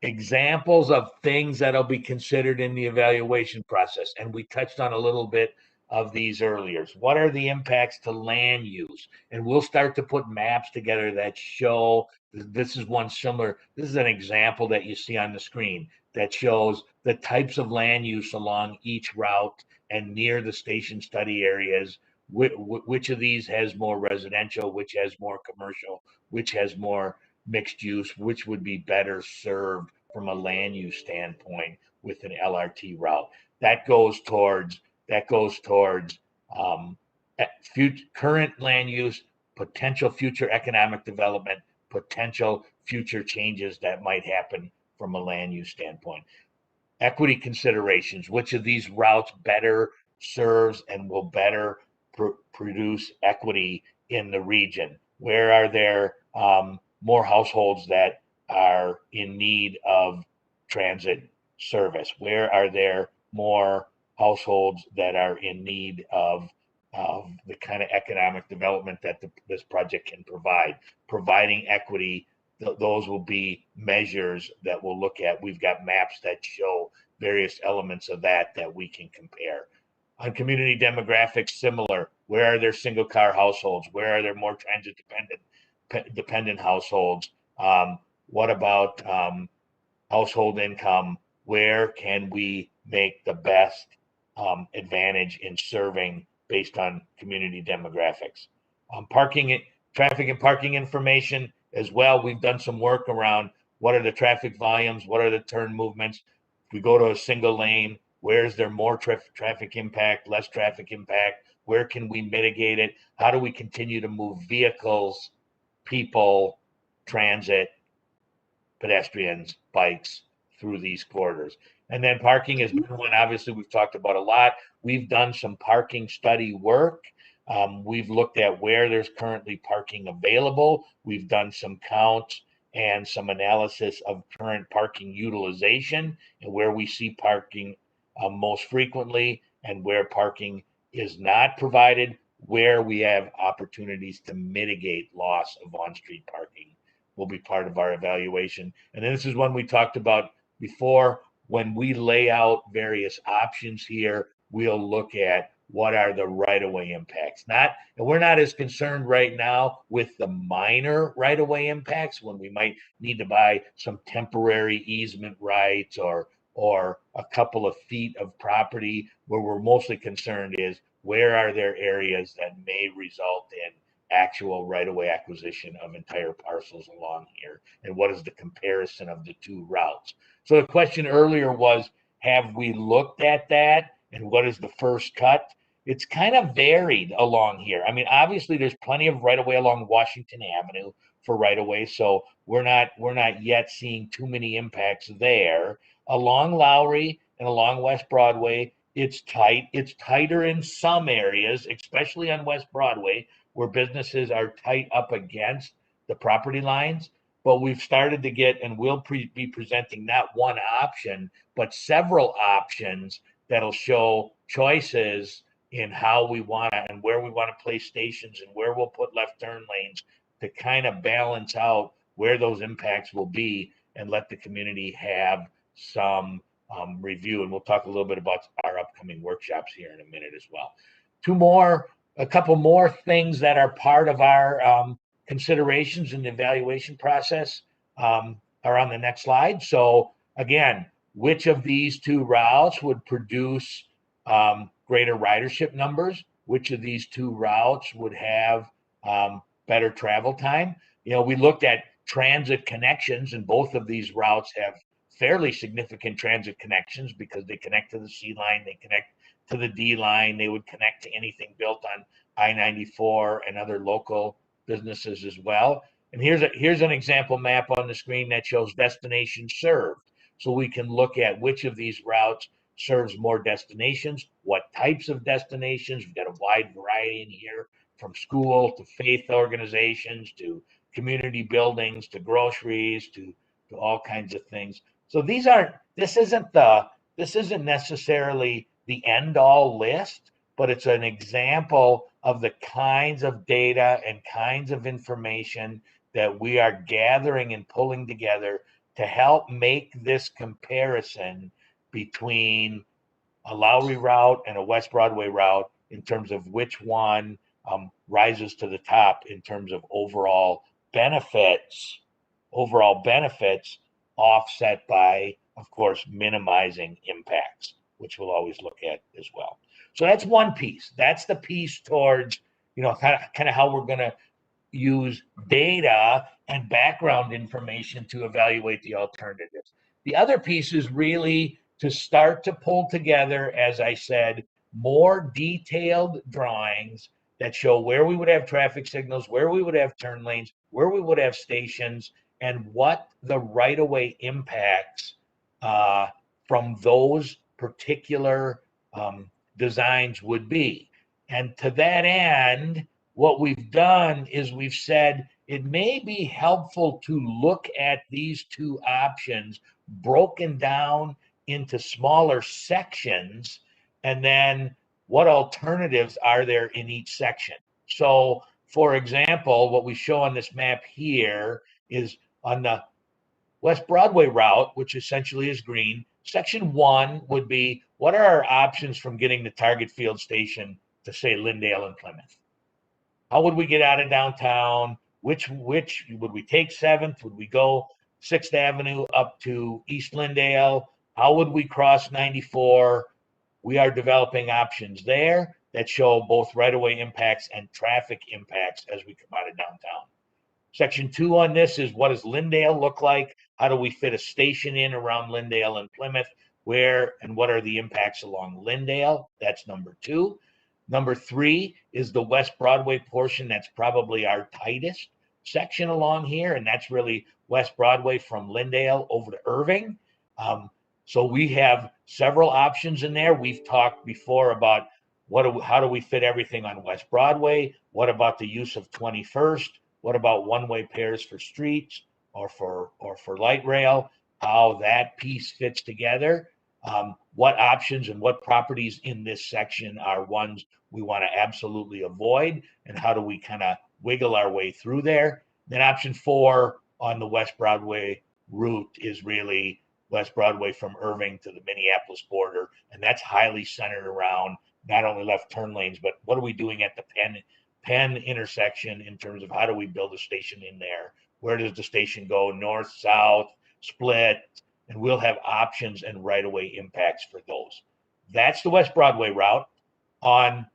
examples of things that'll be considered in the evaluation process, and we touched on a little bit of these earlier. What are the impacts to land use? And we'll start to put maps together that show, this is one similar, this is an example that you see on the screen that shows the types of land use along each route and near the station study areas. Which of these has more residential, which has more commercial, which has more mixed use, which would be better served from a land use standpoint with an LRT route. That goes towards um, current land use, potential future economic development, potential future changes that might happen from a land use standpoint. Equity considerations, which of these routes better serves and will better produce equity in the region? Where are there more households that are in need of transit service? Where are there more households that are in need of the kind of economic development that this project can provide? Providing equity, those will be measures that we'll look at. We've got maps that show various elements of that we can compare. On community demographics, similar. Where are there single car households? Where are there more transit dependent households? What about household income? Where can we make the best advantage in serving based on community demographics? Parking, traffic and parking information as well. We've done some work around what are the traffic volumes, what are the turn movements. If we go to a single lane, where is there more traffic impact, less traffic impact? Where can we mitigate it? How do we continue to move vehicles, people, transit, pedestrians, bikes through these corridors? And then parking is one, obviously, we've talked about a lot. We've done some parking study work. We've looked at where there's currently parking available. We've done some counts and some analysis of current parking utilization and where we see parking most frequently and where parking is not provided, where we have opportunities to mitigate loss of on-street parking will be part of our evaluation. And then this is one we talked about before. When we lay out various options here, we'll look at what are the right-of-way impacts. And we're not as concerned right now with the minor right-of-way impacts when we might need to buy some temporary easement rights or a couple of feet of property. Where we're mostly concerned is where are there areas that may result in actual right-of-way acquisition of entire parcels along here, and what is the comparison of the two routes. So the question earlier was, have we looked at that, and what is the first cut? It's kind of varied along here. I mean, obviously there's plenty of right-of-way along Washington Avenue for right-of-way, so we're not yet seeing too many impacts there. Along Lowry and along West Broadway, it's tight. It's tighter in some areas, especially on West Broadway, where businesses are tight up against the property lines. But we've started to get, and we'll be presenting not one option, but several options that'll show choices in how we want to and where we want to place stations and where we'll put left turn lanes to kind of balance out where those impacts will be and let the community have some review. And we'll talk a little bit about our upcoming workshops here in a minute as well. A couple more things that are part of our considerations in the evaluation process are on the next slide. So again, which of these two routes would produce greater ridership numbers, which of these two routes would have better travel time. We looked at transit connections, and both of these routes have fairly significant transit connections because they connect to the C line, they connect to the D line, they would connect to anything built on I-94 and other local businesses as well. And here's an example map on the screen that shows destinations served. So we can look at which of these routes serves more destinations, what types of destinations. We've got a wide variety in here, from school to faith organizations to community buildings to groceries to all kinds of things. So this isn't necessarily the end all list, but it's an example of the kinds of data and kinds of information that we are gathering and pulling together to help make this comparison between a Lowry route and a West Broadway route in terms of which one rises to the top in terms of overall benefits offset by, of course, minimizing impacts, which we'll always look at as well. So that's one piece. That's the piece towards, kind of how we're going to use data and background information to evaluate the alternatives. The other piece is really to start to pull together, as I said, more detailed drawings that show where we would have traffic signals, where we would have turn lanes, where we would have stations, and what the right-of-way impacts from those particular designs would be. And to that end, what we've done is we've said it may be helpful to look at these two options broken down into smaller sections, and then what alternatives are there in each section. So, for example, what we show on this map here is on the West Broadway route, which essentially is green. Section 1 would be, what are our options from getting to Target Field Station to, say, Lyndale and Plymouth? How would we get out of downtown? Which would we take 7th? Would we go 6th Avenue up to East Lyndale? How would we cross 94? We are developing options there that show both right-of-way impacts and traffic impacts as we come out of downtown. Section 2 on this is, what does Lyndale look like? How do we fit a station in around Lyndale and Plymouth? Where and what are the impacts along Lyndale? That's number 2. Number 3 is the West Broadway portion. That's probably our tightest section along here, and that's really West Broadway from Lyndale over to Irving. So we have several options in there. We've talked before about how do we fit everything on West Broadway? What about the use of 21st? What about one-way pairs for streets or for light rail? How that piece fits together? What options and what properties in this section are ones we want to absolutely avoid, and how do we kind of wiggle our way through there? Then option 4 on the West Broadway route is really West Broadway from Irving to the Minneapolis border, and that's highly centered around not only left turn lanes, but what are we doing at the Penn intersection in terms of how do we build a station in there? Where does the station go? North, south, split? And we'll have options and right-of-way impacts for those. That's the West Broadway route. On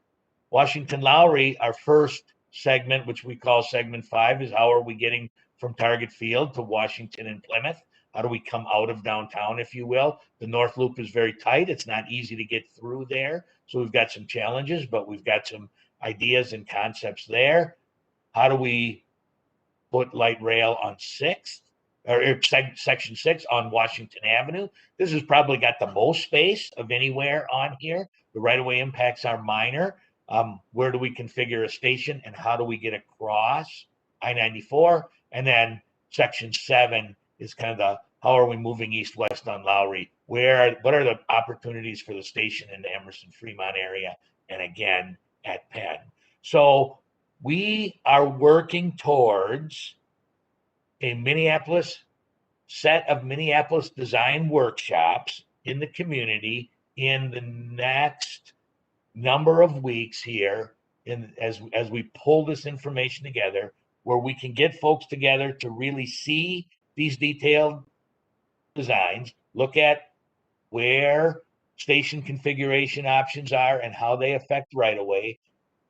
Washington Lowry, our first segment, which we call segment 5, is how are we getting from Target Field to Washington and Plymouth? How do we come out of downtown, if you will? The North Loop is very tight. It's not easy to get through there. So we've got some challenges, but we've got some ideas and concepts there. How do we put light rail on 6th or section 6 on Washington Avenue? This has probably got the most space of anywhere on here. The right-of-way impacts are minor. Where do we configure a station, and how do we get across I-94? And then section 7 is kind of the, how are we moving east-west on Lowry? What are the opportunities for the station in the Emerson Fremont area, and again at Penn? So we are working towards a set of Minneapolis design workshops in the community in the next number of weeks here, as we pull this information together, where we can get folks together to really see these detailed designs, look at where station configuration options are and how they affect right of way.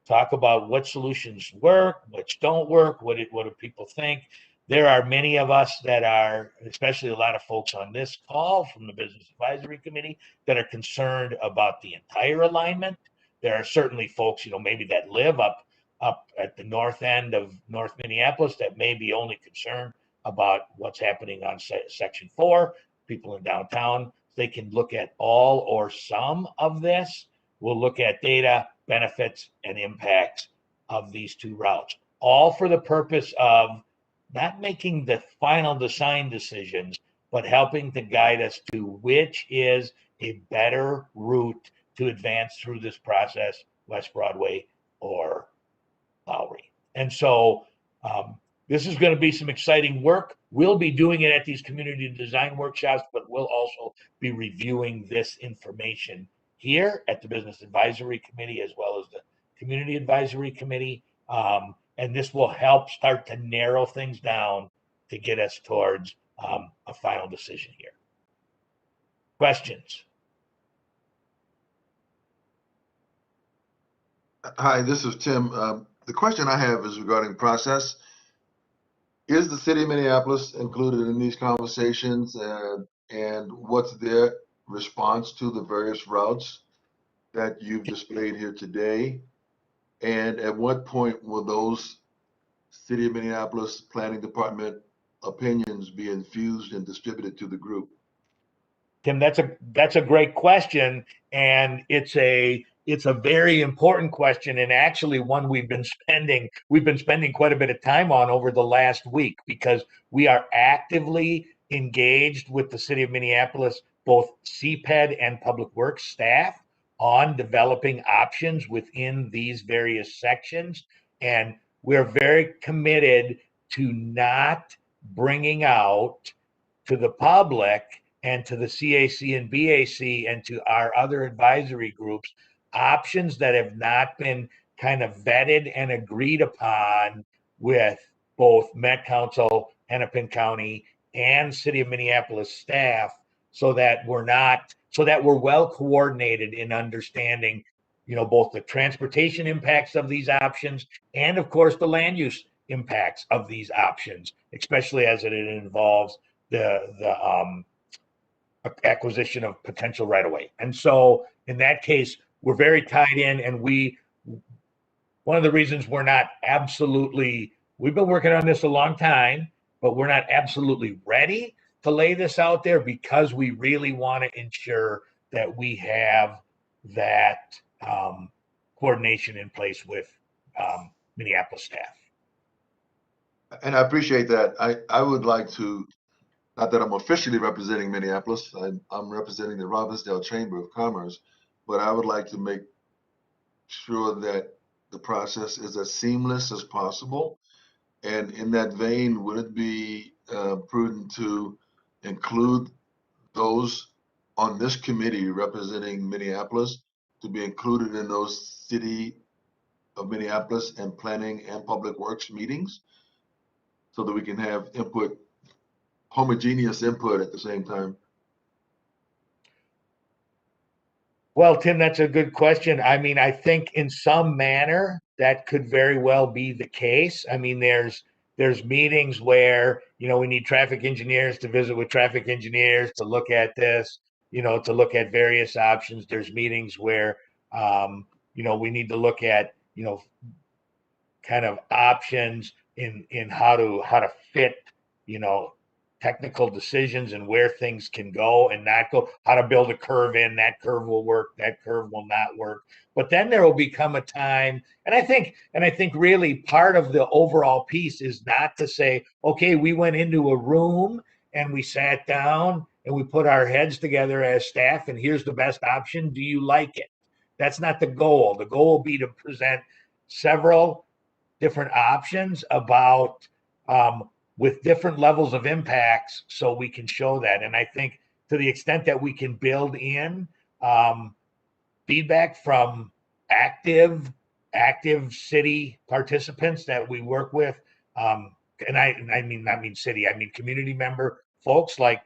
Talk about what solutions work, which don't work, what do people think. There are many of us that are, especially a lot of folks on this call from the Business Advisory Committee, that are concerned about the entire alignment. There are certainly folks, maybe that live up at the north end of North Minneapolis that may be only concerned about what's happening on Section 4. People in downtown, they can look at all or some of this. We'll look at data, benefits, and impacts of these two routes, all for the purpose of not making the final design decisions, but helping to guide us to which is a better route to advance through this process, West Broadway or Lowry. And so this is going to be some exciting work. We'll be doing it at these community design workshops, but we'll also be reviewing this information here at the Business Advisory Committee as well as the Community Advisory Committee. And this will help start to narrow things down to get us towards a final decision here. Questions? Hi, this is Tim. The question I have is regarding process. Is the city of Minneapolis included in these conversations, and what's their response to the various routes that you've displayed here today? And at what point will those city of Minneapolis planning department opinions be infused and distributed to the group? Tim, that's a great question, and it's a very important question, and actually one we've been spending quite a bit of time on over the last week, because we are actively engaged with the city of Minneapolis, both CPED and Public Works staff, on developing options within these various sections, and we're very committed to not bringing out to the public and to the CAC and BAC and to our other advisory groups options that have not been kind of vetted and agreed upon with both Met Council, Hennepin County, and City of Minneapolis staff, so that we're well coordinated in understanding, both the transportation impacts of these options and, of course, the land use impacts of these options, especially as it involves the acquisition of potential right of way. And so in that case, we're very tied in, and one of the reasons we've been working on this a long time, but we're not absolutely ready to lay this out there, because we really want to ensure that we have that coordination in place with Minneapolis staff. And I appreciate that. I would like to, not that I'm officially representing Minneapolis, I'm representing the Robbinsdale Chamber of Commerce, but I would like to make sure that the process is as seamless as possible. And in that vein, would it be prudent to include those on this committee representing Minneapolis to be included in those City of Minneapolis and Planning and Public Works meetings, so that we can have input, homogeneous input at the same time? Well, Tim, that's a good question. I mean, I think in some manner that could very well be the case. I mean, there's meetings where, we need traffic engineers to visit with traffic engineers to look at this, to look at various options. There's meetings where, we need to look at, kind of options in how to fit, technical decisions and where things can go and not go, how to build a curve in, that curve will work, that curve will not work. But then there will become a time, and I think really part of the overall piece is not to say, okay, we went into a room and we sat down and we put our heads together as staff, and here's the best option. Do you like it? That's not the goal. The goal will be to present several different options about with different levels of impacts, so we can show that. And I think to the extent that we can build in feedback from active city participants that we work with, and I mean not mean city, I mean community member folks like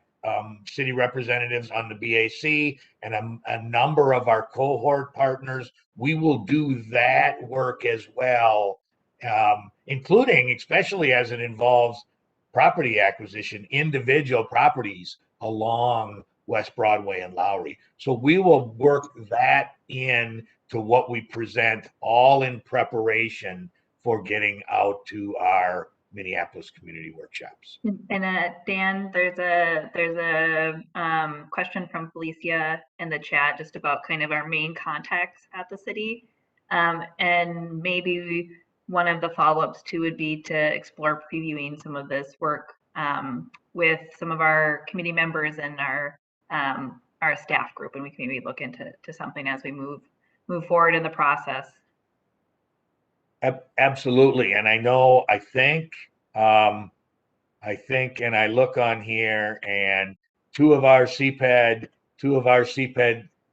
city representatives on the BAC and a number of our cohort partners. We will do that work as well, including, especially as it involves property acquisition, individual properties along West Broadway and Lowry. So we will work that in to what we present, all in preparation for getting out to our Minneapolis community workshops. And Dan, there's a question from Felicia in the chat just about kind of our main contacts at the city, and maybe one of the follow-ups too would be to explore previewing some of this work with some of our committee members and our staff group, and we can maybe look into something as we move forward in the process. Absolutely, and I know, I think, and I look on here, and two of our CPED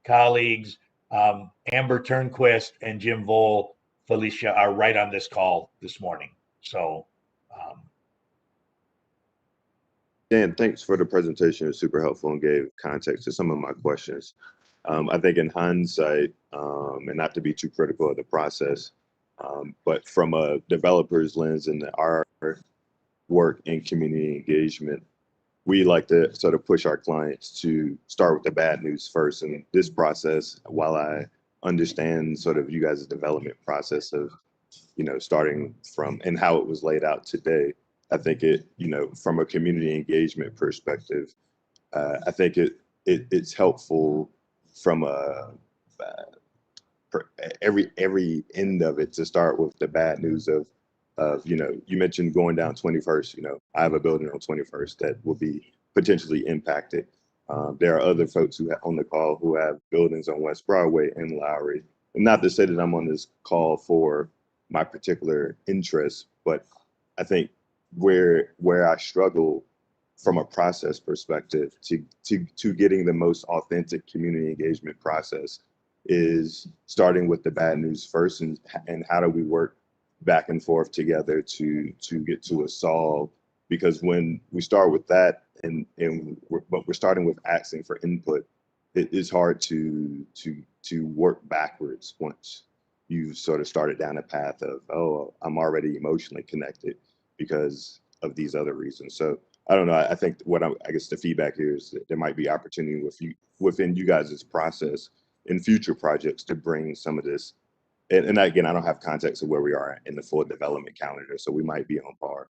colleagues, Amber Turnquist and Jim Vole, Felicia, are right on this call this morning. So, Dan, thanks for the presentation. It's super helpful and gave context to some of my questions. I think in hindsight, and not to be too critical of the process, but from a developer's lens and our work in community engagement, we like to sort of push our clients to start with the bad news first. And this process, while I understand sort of you guys' development process of, starting from and how it was laid out today, I think it, from a community engagement perspective, I think it's helpful from every end of it to start with the bad news of you mentioned going down 21st. I have a building on 21st that will be potentially impacted. There are other folks who on the call who have buildings on West Broadway and Lowry. And not to say that I'm on this call for my particular interest, but I think where I struggle from a process perspective to getting the most authentic community engagement process is starting with the bad news first, and how do we work back and forth together to get to a solve. Because when we start with that but we're starting with asking for input, it is hard to work backwards once you've sort of started down a path of, oh, I'm already emotionally connected because of these other reasons. So I don't know. I think I guess the feedback here is that there might be opportunity within you guys' process in future projects to bring some of this. And again, I don't have context of where we are in the full development calendar, so we might be on par.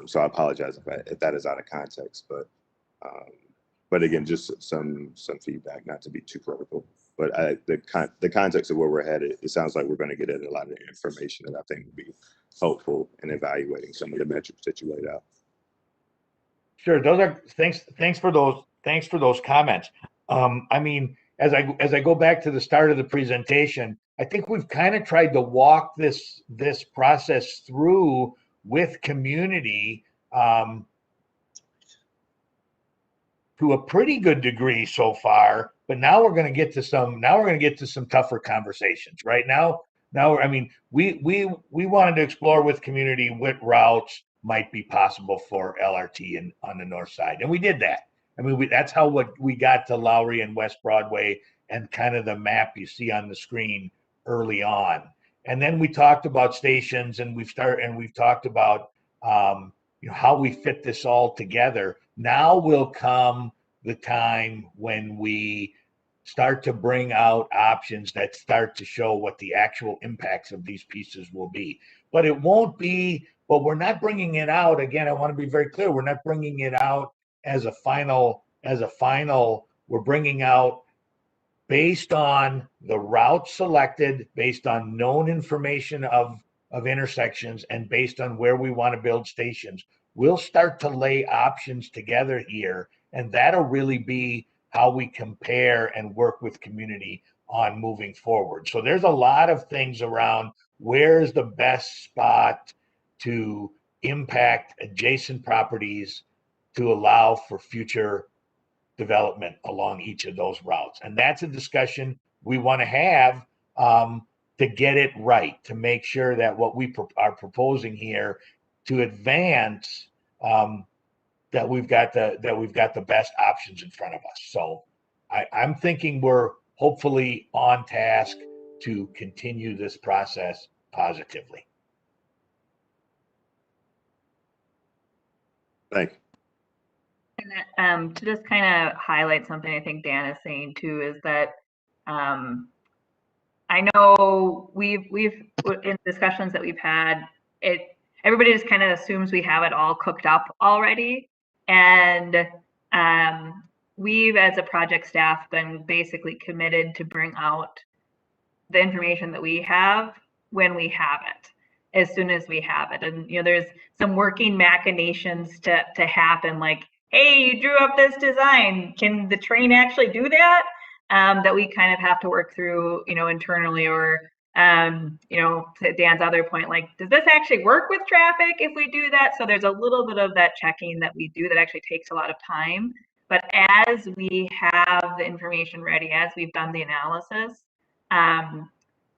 So I apologize if that is out of context, but again, just some feedback, not to be too critical. But the context of where we're headed, it sounds like we're going to get at a lot of information that I think will be helpful in evaluating some of the metrics that you laid out. Sure, thanks for those comments. I mean, as I go back to the start of the presentation, I think we've kind of tried to walk this process through with community to a pretty good degree so far, but now we're going to get to some tougher conversations. Right now, I mean, we wanted to explore with community what routes might be possible for LRT on the north side, and we did that. I mean, that's how we got to Lowry and West Broadway and kind of the map you see on the screen early on. And then we talked about stations, and we've talked about how we fit this all together. Now will come the time when we start to bring out options that start to show what the actual impacts of these pieces will be. But it won't be, but we're not bringing it out. Again, I want to be very clear. We're not bringing it out as a final, we're bringing out based on the route selected, based on known information of intersections, and based on where we want to build stations. We'll start to lay options together here, and that'll really be how we compare and work with community on moving forward. So there's a lot of things around where's the best spot to impact adjacent properties to allow for future development along each of those routes. And that's a discussion we want to have to get it right, to make sure that what we are proposing here to advance that we've got the best options in front of us. So I'm thinking we're hopefully on task to continue this process positively. Thank you. And to just kind of highlight something I think Dan is saying too is that I know we've in discussions that we've had, everybody just kind of assumes we have it all cooked up already, and we've as a project staff been basically committed to bring out the information that we have when we have it, as soon as we have it. And there's some working machinations to happen, like, hey, you drew up this design, can the train actually do that? That we kind of have to work through, internally, or to Dan's other point, like, does this actually work with traffic if we do that? So there's a little bit of that checking that we do that actually takes a lot of time. But as we have the information ready, as we've done the analysis,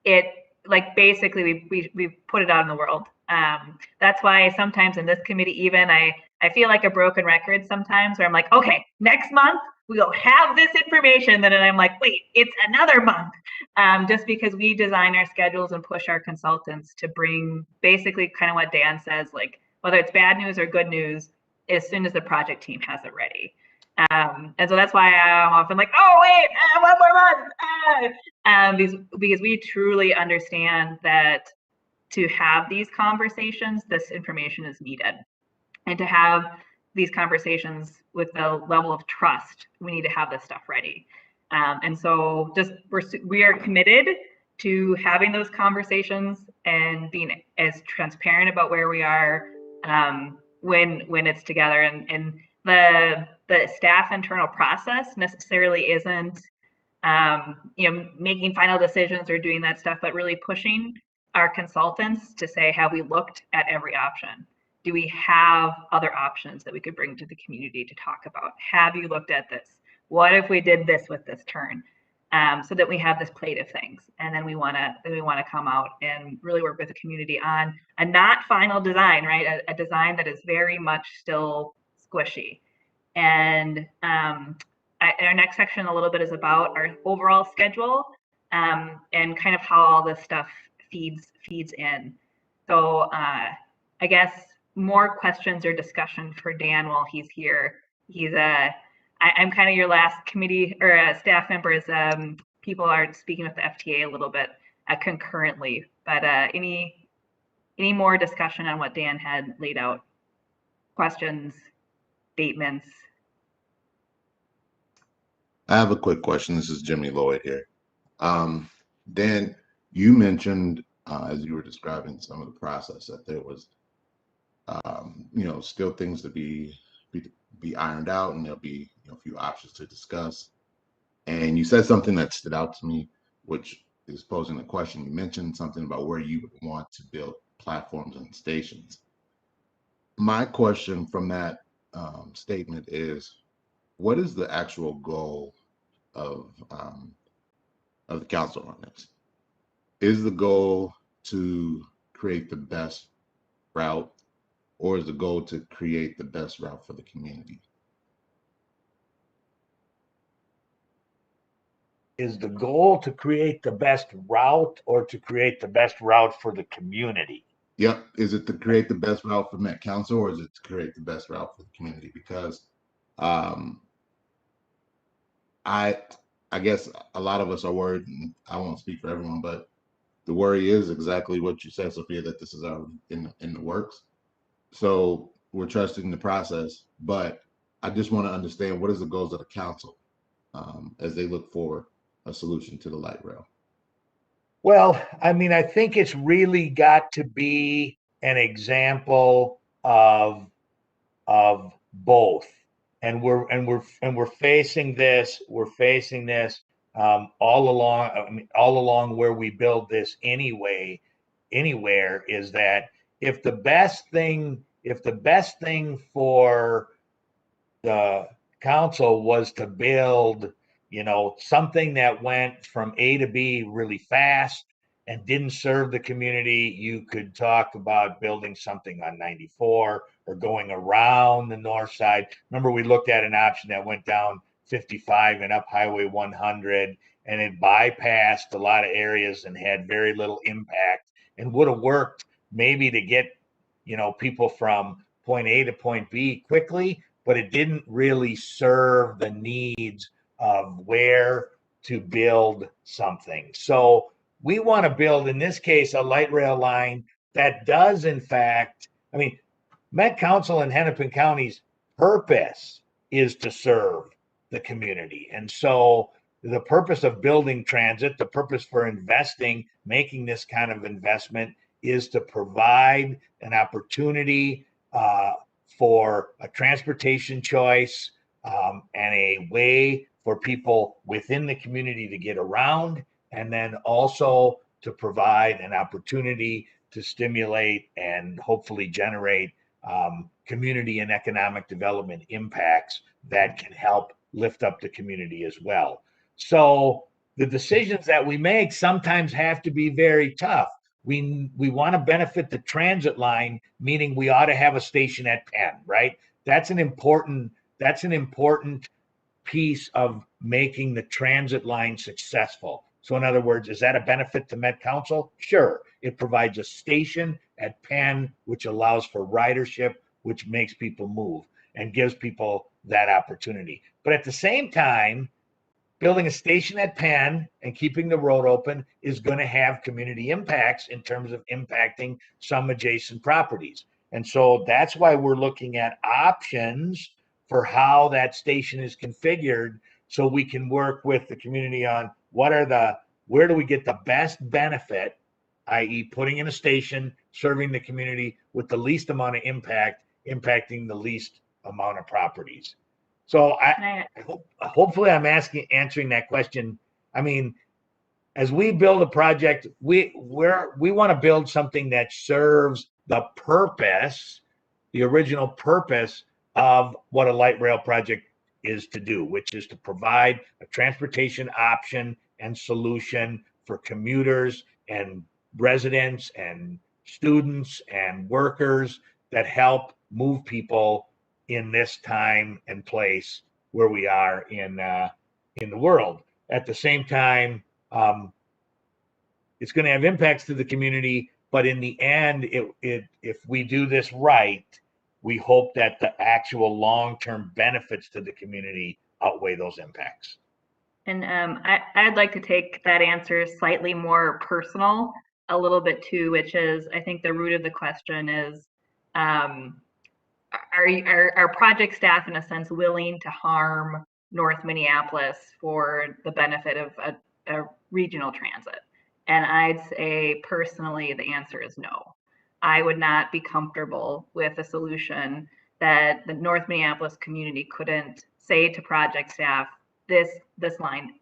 it, like, basically we've put it out in the world. That's why sometimes in this committee, even I feel like a broken record sometimes, where I'm like, okay, next month we'll have this information. Then I'm like, wait, it's another month. Just because we design our schedules and push our consultants to bring basically kind of what Dan says, like, whether it's bad news or good news, as soon as the project team has it ready. And so that's why I'm often like, oh wait, one more month, because we truly understand that to have these conversations, this information is needed, and to have these conversations with the level of trust, we need to have this stuff ready. And so we are committed to having those conversations and being as transparent about where we are when it's together. And the staff internal process necessarily isn't making final decisions or doing that stuff, but really pushing our consultants to say, have we looked at every option? Do we have other options that we could bring to the community to talk about? Have you looked at this? What if we did this with this turn? So that we have this plate of things, and then we want to come out and really work with the community on a not final design, right? A design that is very much still squishy. And our next section a little bit is about our overall schedule, and kind of how all this stuff feeds in. So I guess more questions or discussion for Dan while he's here. I'm kind of your last committee or staff members. People are speaking with the FTA a little bit concurrently, but any more discussion on what Dan had laid out? Questions, statements? I have a quick question. This is Jimmy Lloyd here. Dan, you mentioned as you were describing some of the process that there was, still things to be ironed out, and there'll be a few options to discuss. And you said something that stood out to me, which is posing a question. You mentioned something about where you would want to build platforms and stations. My question from that statement is, what is the actual goal of the council on this? Is the goal to create the best route, or is the goal to create the best route for the community? Is the goal to create the best route or to create the best route for the community? Yep. Is it to create the best route for Met Council, or is it to create the best route for the community? Because I guess a lot of us are worried, and I won't speak for everyone, but the worry is exactly what you said, Sophia, that this is in the works. So we're trusting the process, but I just want to understand, what is the goals of the council as they look for a solution to the light rail? Well, I mean, I think it's really got to be an example of both. And we're facing this all along where we build this anywhere, is that if the best thing for the council was to build, something that went from A to B really fast and didn't serve the community, you could talk about building something on 94 or going around the north side. Remember, we looked at an option that went down 55 and up Highway 100, and it bypassed a lot of areas and had very little impact, and would have worked maybe to get, people from point A to point B quickly, but it didn't really serve the needs of where to build something. So we want to build, in this case, a light rail line that does, in fact, Met Council in Hennepin County's purpose is to serve the community. And so the purpose of building transit, the purpose for investing, making this kind of investment, is to provide an opportunity for a transportation choice and a way for people within the community to get around, and then also to provide an opportunity to stimulate and hopefully generate community and economic development impacts that can help lift up the community as well. So the decisions that we make sometimes have to be very tough. We want to benefit the transit line, meaning we ought to have a station at Penn, right? That's an important piece of making the transit line successful. So in other words, is that a benefit to Met Council? Sure. It provides a station at Penn, which allows for ridership, which makes people move and gives people that opportunity. But at the same time, building a station at Penn and keeping the road open is going to have community impacts in terms of impacting some adjacent properties. And so that's why we're looking at options for how that station is configured, so we can work with the community on where do we get the best benefit, i.e. putting in a station, serving the community with the least amount of impact, impacting the least amount of properties. So hopefully I'm answering that question. As we build a project, we want to build something that serves the purpose, the original purpose of what a light rail project is to do, which is to provide a transportation option and solution for commuters and residents and students and workers that help move people in this time and place where we are in the world. At the same time, it's going to have impacts to the community, but in the end, if we do this right, we hope that the actual long-term benefits to the community outweigh those impacts. And I'd like to take that answer slightly more personal a little bit too, which is, I think the root of the question is, are project staff in a sense willing to harm North Minneapolis for the benefit of a regional transit? And I'd say personally, the answer is no. I would not be comfortable with a solution that the North Minneapolis community couldn't say to project staff, this line,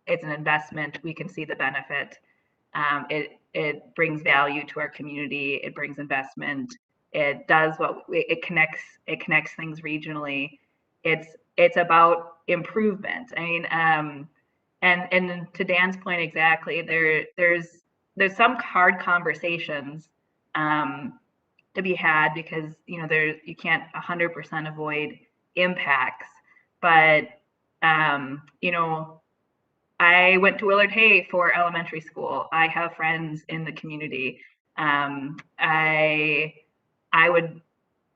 it's an investment. We can see the benefit. It brings value to our community. It brings investment. It does it connects things regionally. It's about improvement. And to Dan's point exactly, there's some hard conversations to be had, because you can't 100% avoid impacts. But I went to Willard Hay for elementary school. I have friends in the community. I would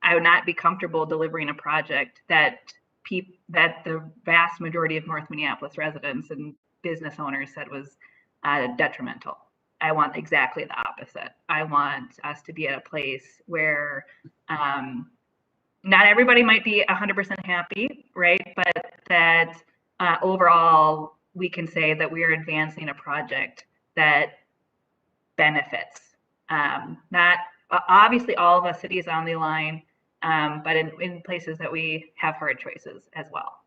not be comfortable delivering a project that the vast majority of North Minneapolis residents and business owners said was detrimental. I want exactly the opposite. I want us to be at a place where not everybody might be 100% happy, right? But that overall, we can say that we are advancing a project that benefits. Not obviously all of us cities on the line, but in places that we have hard choices as well.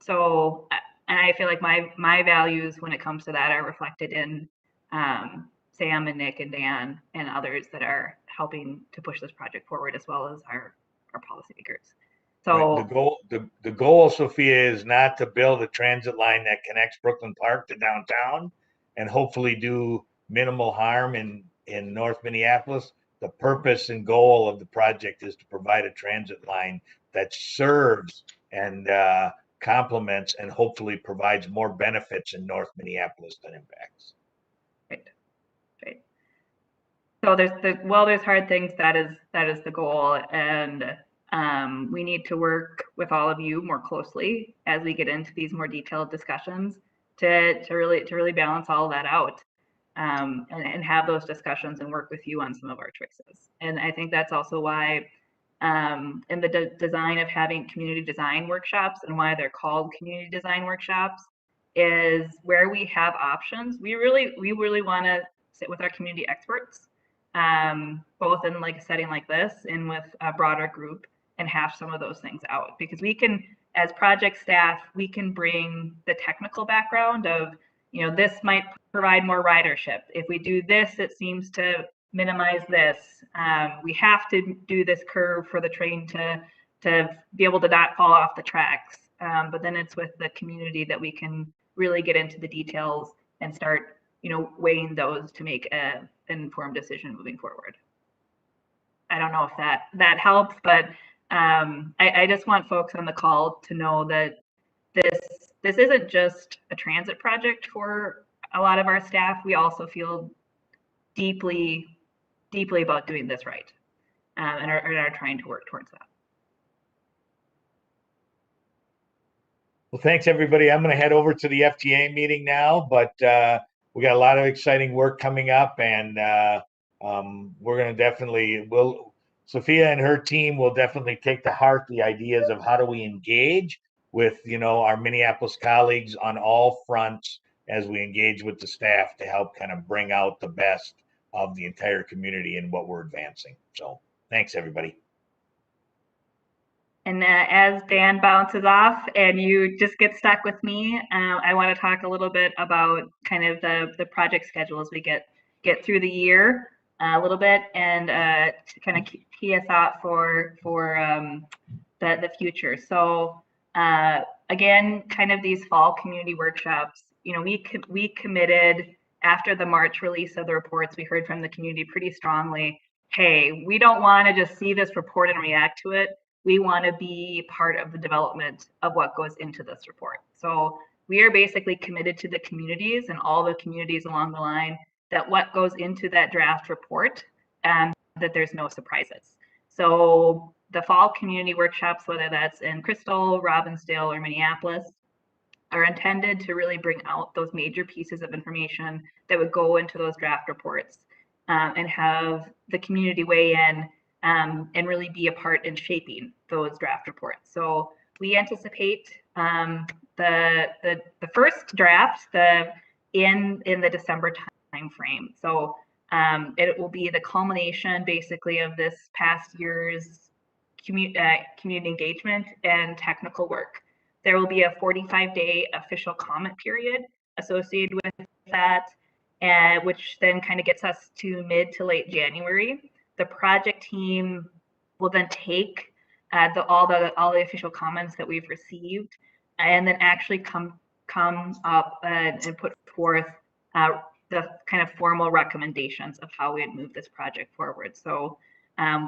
So, and I feel like my values when it comes to that are reflected in Sam and Nick and Dan and others that are helping to push this project forward, as well as our policymakers. So right. The goal, Sophia, is not to build a transit line that connects Brooklyn Park to downtown and hopefully do minimal harm in North Minneapolis. the purpose and goal of the project is to provide a transit line that serves and complements and hopefully provides more benefits in North Minneapolis than impacts. Right. Right. So there's hard things. That is the goal, and we need to work with all of you more closely as we get into these more detailed discussions to really balance all of that out, and have those discussions and work with you on some of our choices. And I think that's also why in the design of having community design workshops, and why they're called community design workshops, is where we have options. We really want to sit with our community experts, both in like a setting like this and with a broader group, and hash some of those things out, because we can, as project staff, we can bring the technical background of, this might provide more ridership. If we do this, it seems to minimize this. We have to do this curve for the train to be able to not fall off the tracks. But then it's with the community that we can really get into the details and start, weighing those to make an informed decision moving forward. I don't know if that helps, but I just want folks on the call to know that this isn't just a transit project for a lot of our staff. We also feel deeply about doing this right, and are trying to work towards that. Well, thanks everybody. I'm going to head over to the FTA meeting now, but we got a lot of exciting work coming up, and we're going to Sophia and her team will definitely take to heart the ideas of how do we engage with, our Minneapolis colleagues on all fronts as we engage with the staff to help kind of bring out the best of the entire community and what we're advancing. So thanks everybody. And as Dan bounces off and you just get stuck with me, I want to talk a little bit about kind of the project schedule as we get through the year a little bit, and to kind of key us out for the future. So again, kind of these fall community workshops, we committed after the March release of the reports. We heard from the community pretty strongly, hey, we don't want to just see this report and react to it. We want to be part of the development of what goes into this report. So we are basically committed to the communities and all the communities along the line that what goes into that draft report, that there's no surprises. So the fall community workshops, whether that's in Crystal, Robbinsdale, or Minneapolis, are intended to really bring out those major pieces of information that would go into those draft reports, and have the community weigh in, and really be a part in shaping those draft reports. So we anticipate the first draft in the December timeframe. So it will be the culmination basically of this past year's community engagement and technical work. There will be a 45-day official comment period associated with that, which then kind of gets us to mid to late January. The project team will then take all the official comments that we've received, and then actually come up and put forth the kind of formal recommendations of how we'd move this project forward. So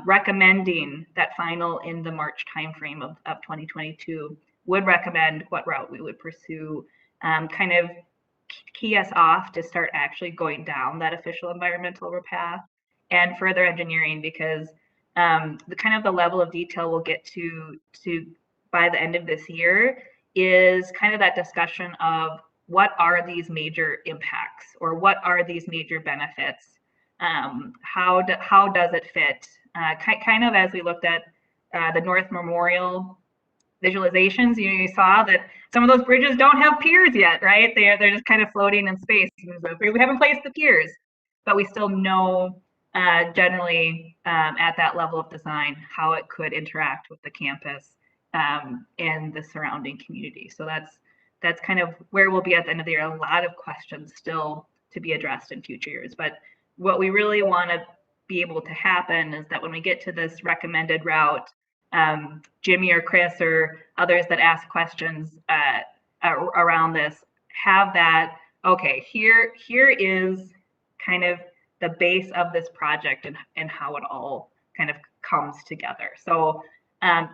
recommending that final in the March timeframe of 2022 would recommend what route we would pursue, kind of key us off to start actually going down that official environmental path and further engineering, because the level of detail we'll get to by the end of this year is kind of that discussion of what are these major impacts, or what are these major benefits, how does it fit, kind of as we looked at the North Memorial visualizations. You saw that some of those bridges don't have piers yet, right? They're just kind of floating in space. We haven't placed the piers, but we still know generally at that level of design how it could interact with the campus and the surrounding community. So that's kind of where we'll be at the end of the year. A lot of questions still to be addressed in future years, but what we really want to be able to happen is that when we get to this recommended route, Jimmy or Chris or others that ask questions around this have that, okay, here is kind of the base of this project and how it all kind of comes together. So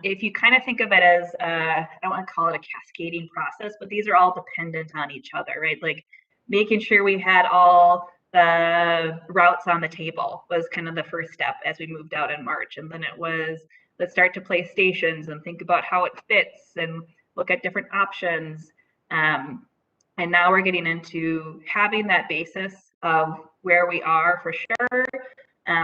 if you kind of think of it as, I don't want to call it a cascading process, but these are all dependent on each other, right? Like making sure we had all the routes on the table was kind of the first step as we moved out in March. And then it was, let's start to place stations and think about how it fits and look at different options. And now we're getting into having that basis of where we are for sure,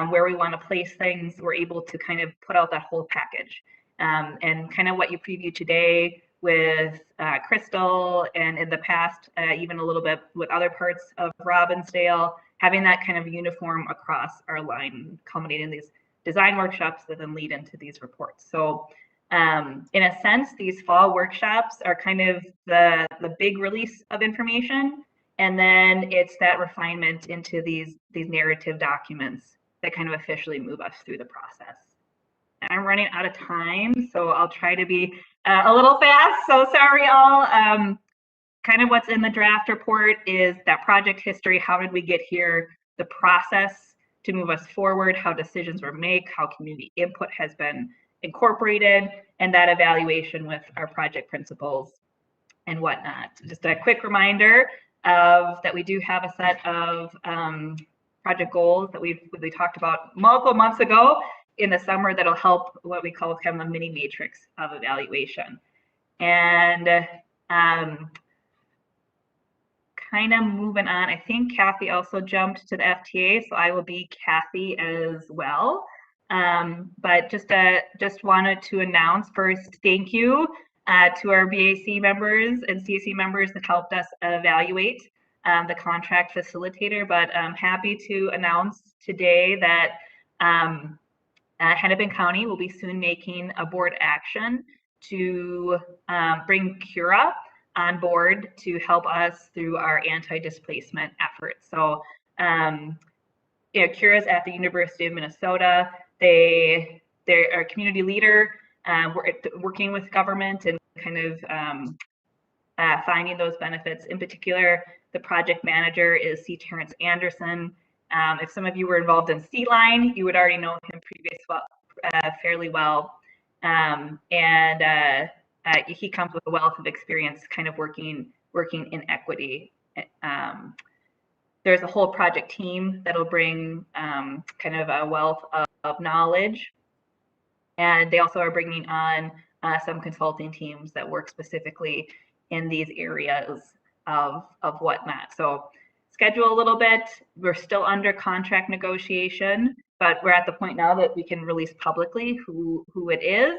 where we want to place things. We're able to kind of put out that whole package. And kind of what you previewed today with Crystal, and in the past, even a little bit with other parts of Robbinsdale, having that kind of uniform across our line, culminating in these design workshops that then lead into these reports. So in a sense, these fall workshops are kind of the big release of information. And then it's that refinement into these narrative documents that kind of officially move us through the process. I'm running out of time, so I'll try to be a little fast. So sorry, all. Kind of what's in the draft report is that project history. How did we get here? The process to move us forward, how decisions were made, how community input has been incorporated, and that evaluation with our project principals and whatnot. Just a quick reminder of that we do have a set of project goals that we talked about multiple months ago in the summer that'll help what we call kind of a mini matrix of evaluation. And kind of moving on, I think Kathy also jumped to the FTA, so I will be Kathy as well. But just wanted to announce first, thank you to our BAC members and CAC members that helped us evaluate the contract facilitator. But I'm happy to announce today that Hennepin County will be soon making a board action to bring Cura on board to help us through our anti-displacement efforts. So, Cura's at the University of Minnesota. They're a community leader, working with government and kind of finding those benefits. In particular, the project manager is C. Terrence Anderson. If some of you were involved in C-Line, you would already know him fairly well. He comes with a wealth of experience kind of working in equity. There's a whole project team that'll bring kind of a wealth of knowledge. And they also are bringing on some consulting teams that work specifically in these areas of whatnot. So schedule a little bit. We're still under contract negotiation, but we're at the point now that we can release publicly who it is.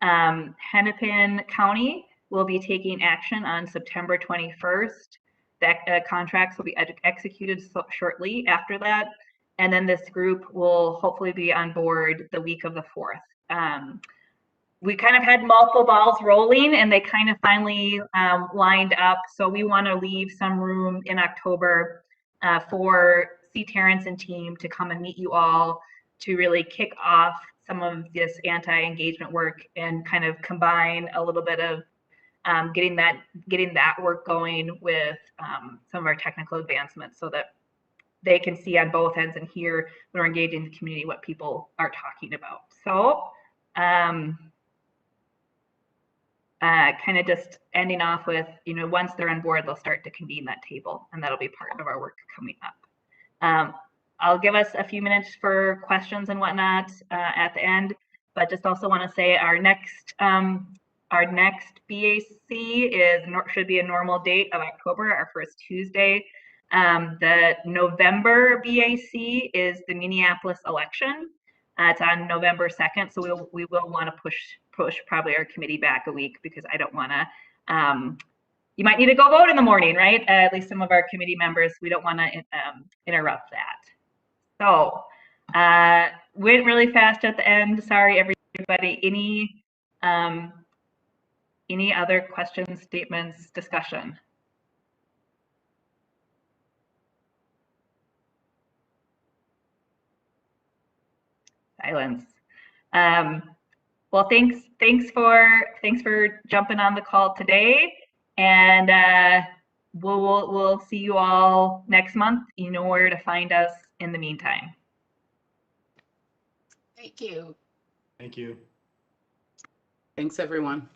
Hennepin County will be taking action on September 21st. That contracts will be executed shortly after that. And then this group will hopefully be on board the week of the 4th. We kind of had multiple balls rolling and they kind of finally lined up. So we want to leave some room in October for C. Terrence and team to come and meet you all to really kick off some of this anti-engagement work and kind of combine a little bit of getting that work going with some of our technical advancements so that they can see on both ends and hear when we're engaging the community what people are talking about. So kind of just ending off with, once they're on board, they'll start to convene that table, and that'll be part of our work coming up. I'll give us a few minutes for questions and whatnot at the end, but just also want to say our next BAC should be a normal date of October, our first Tuesday. The November BAC is the Minneapolis election. It's on November 2nd, so we will want to push probably our committee back a week because I don't want to. You might need to go vote in the morning, right? At least some of our committee members. We don't want to interrupt that. So went really fast at the end. Sorry, everybody. Any other questions, statements, discussion? Silence. Well, thanks for jumping on the call today, and we'll see you all next month. You know where to find us in the meantime. Thank you. Thank you. Thanks, everyone.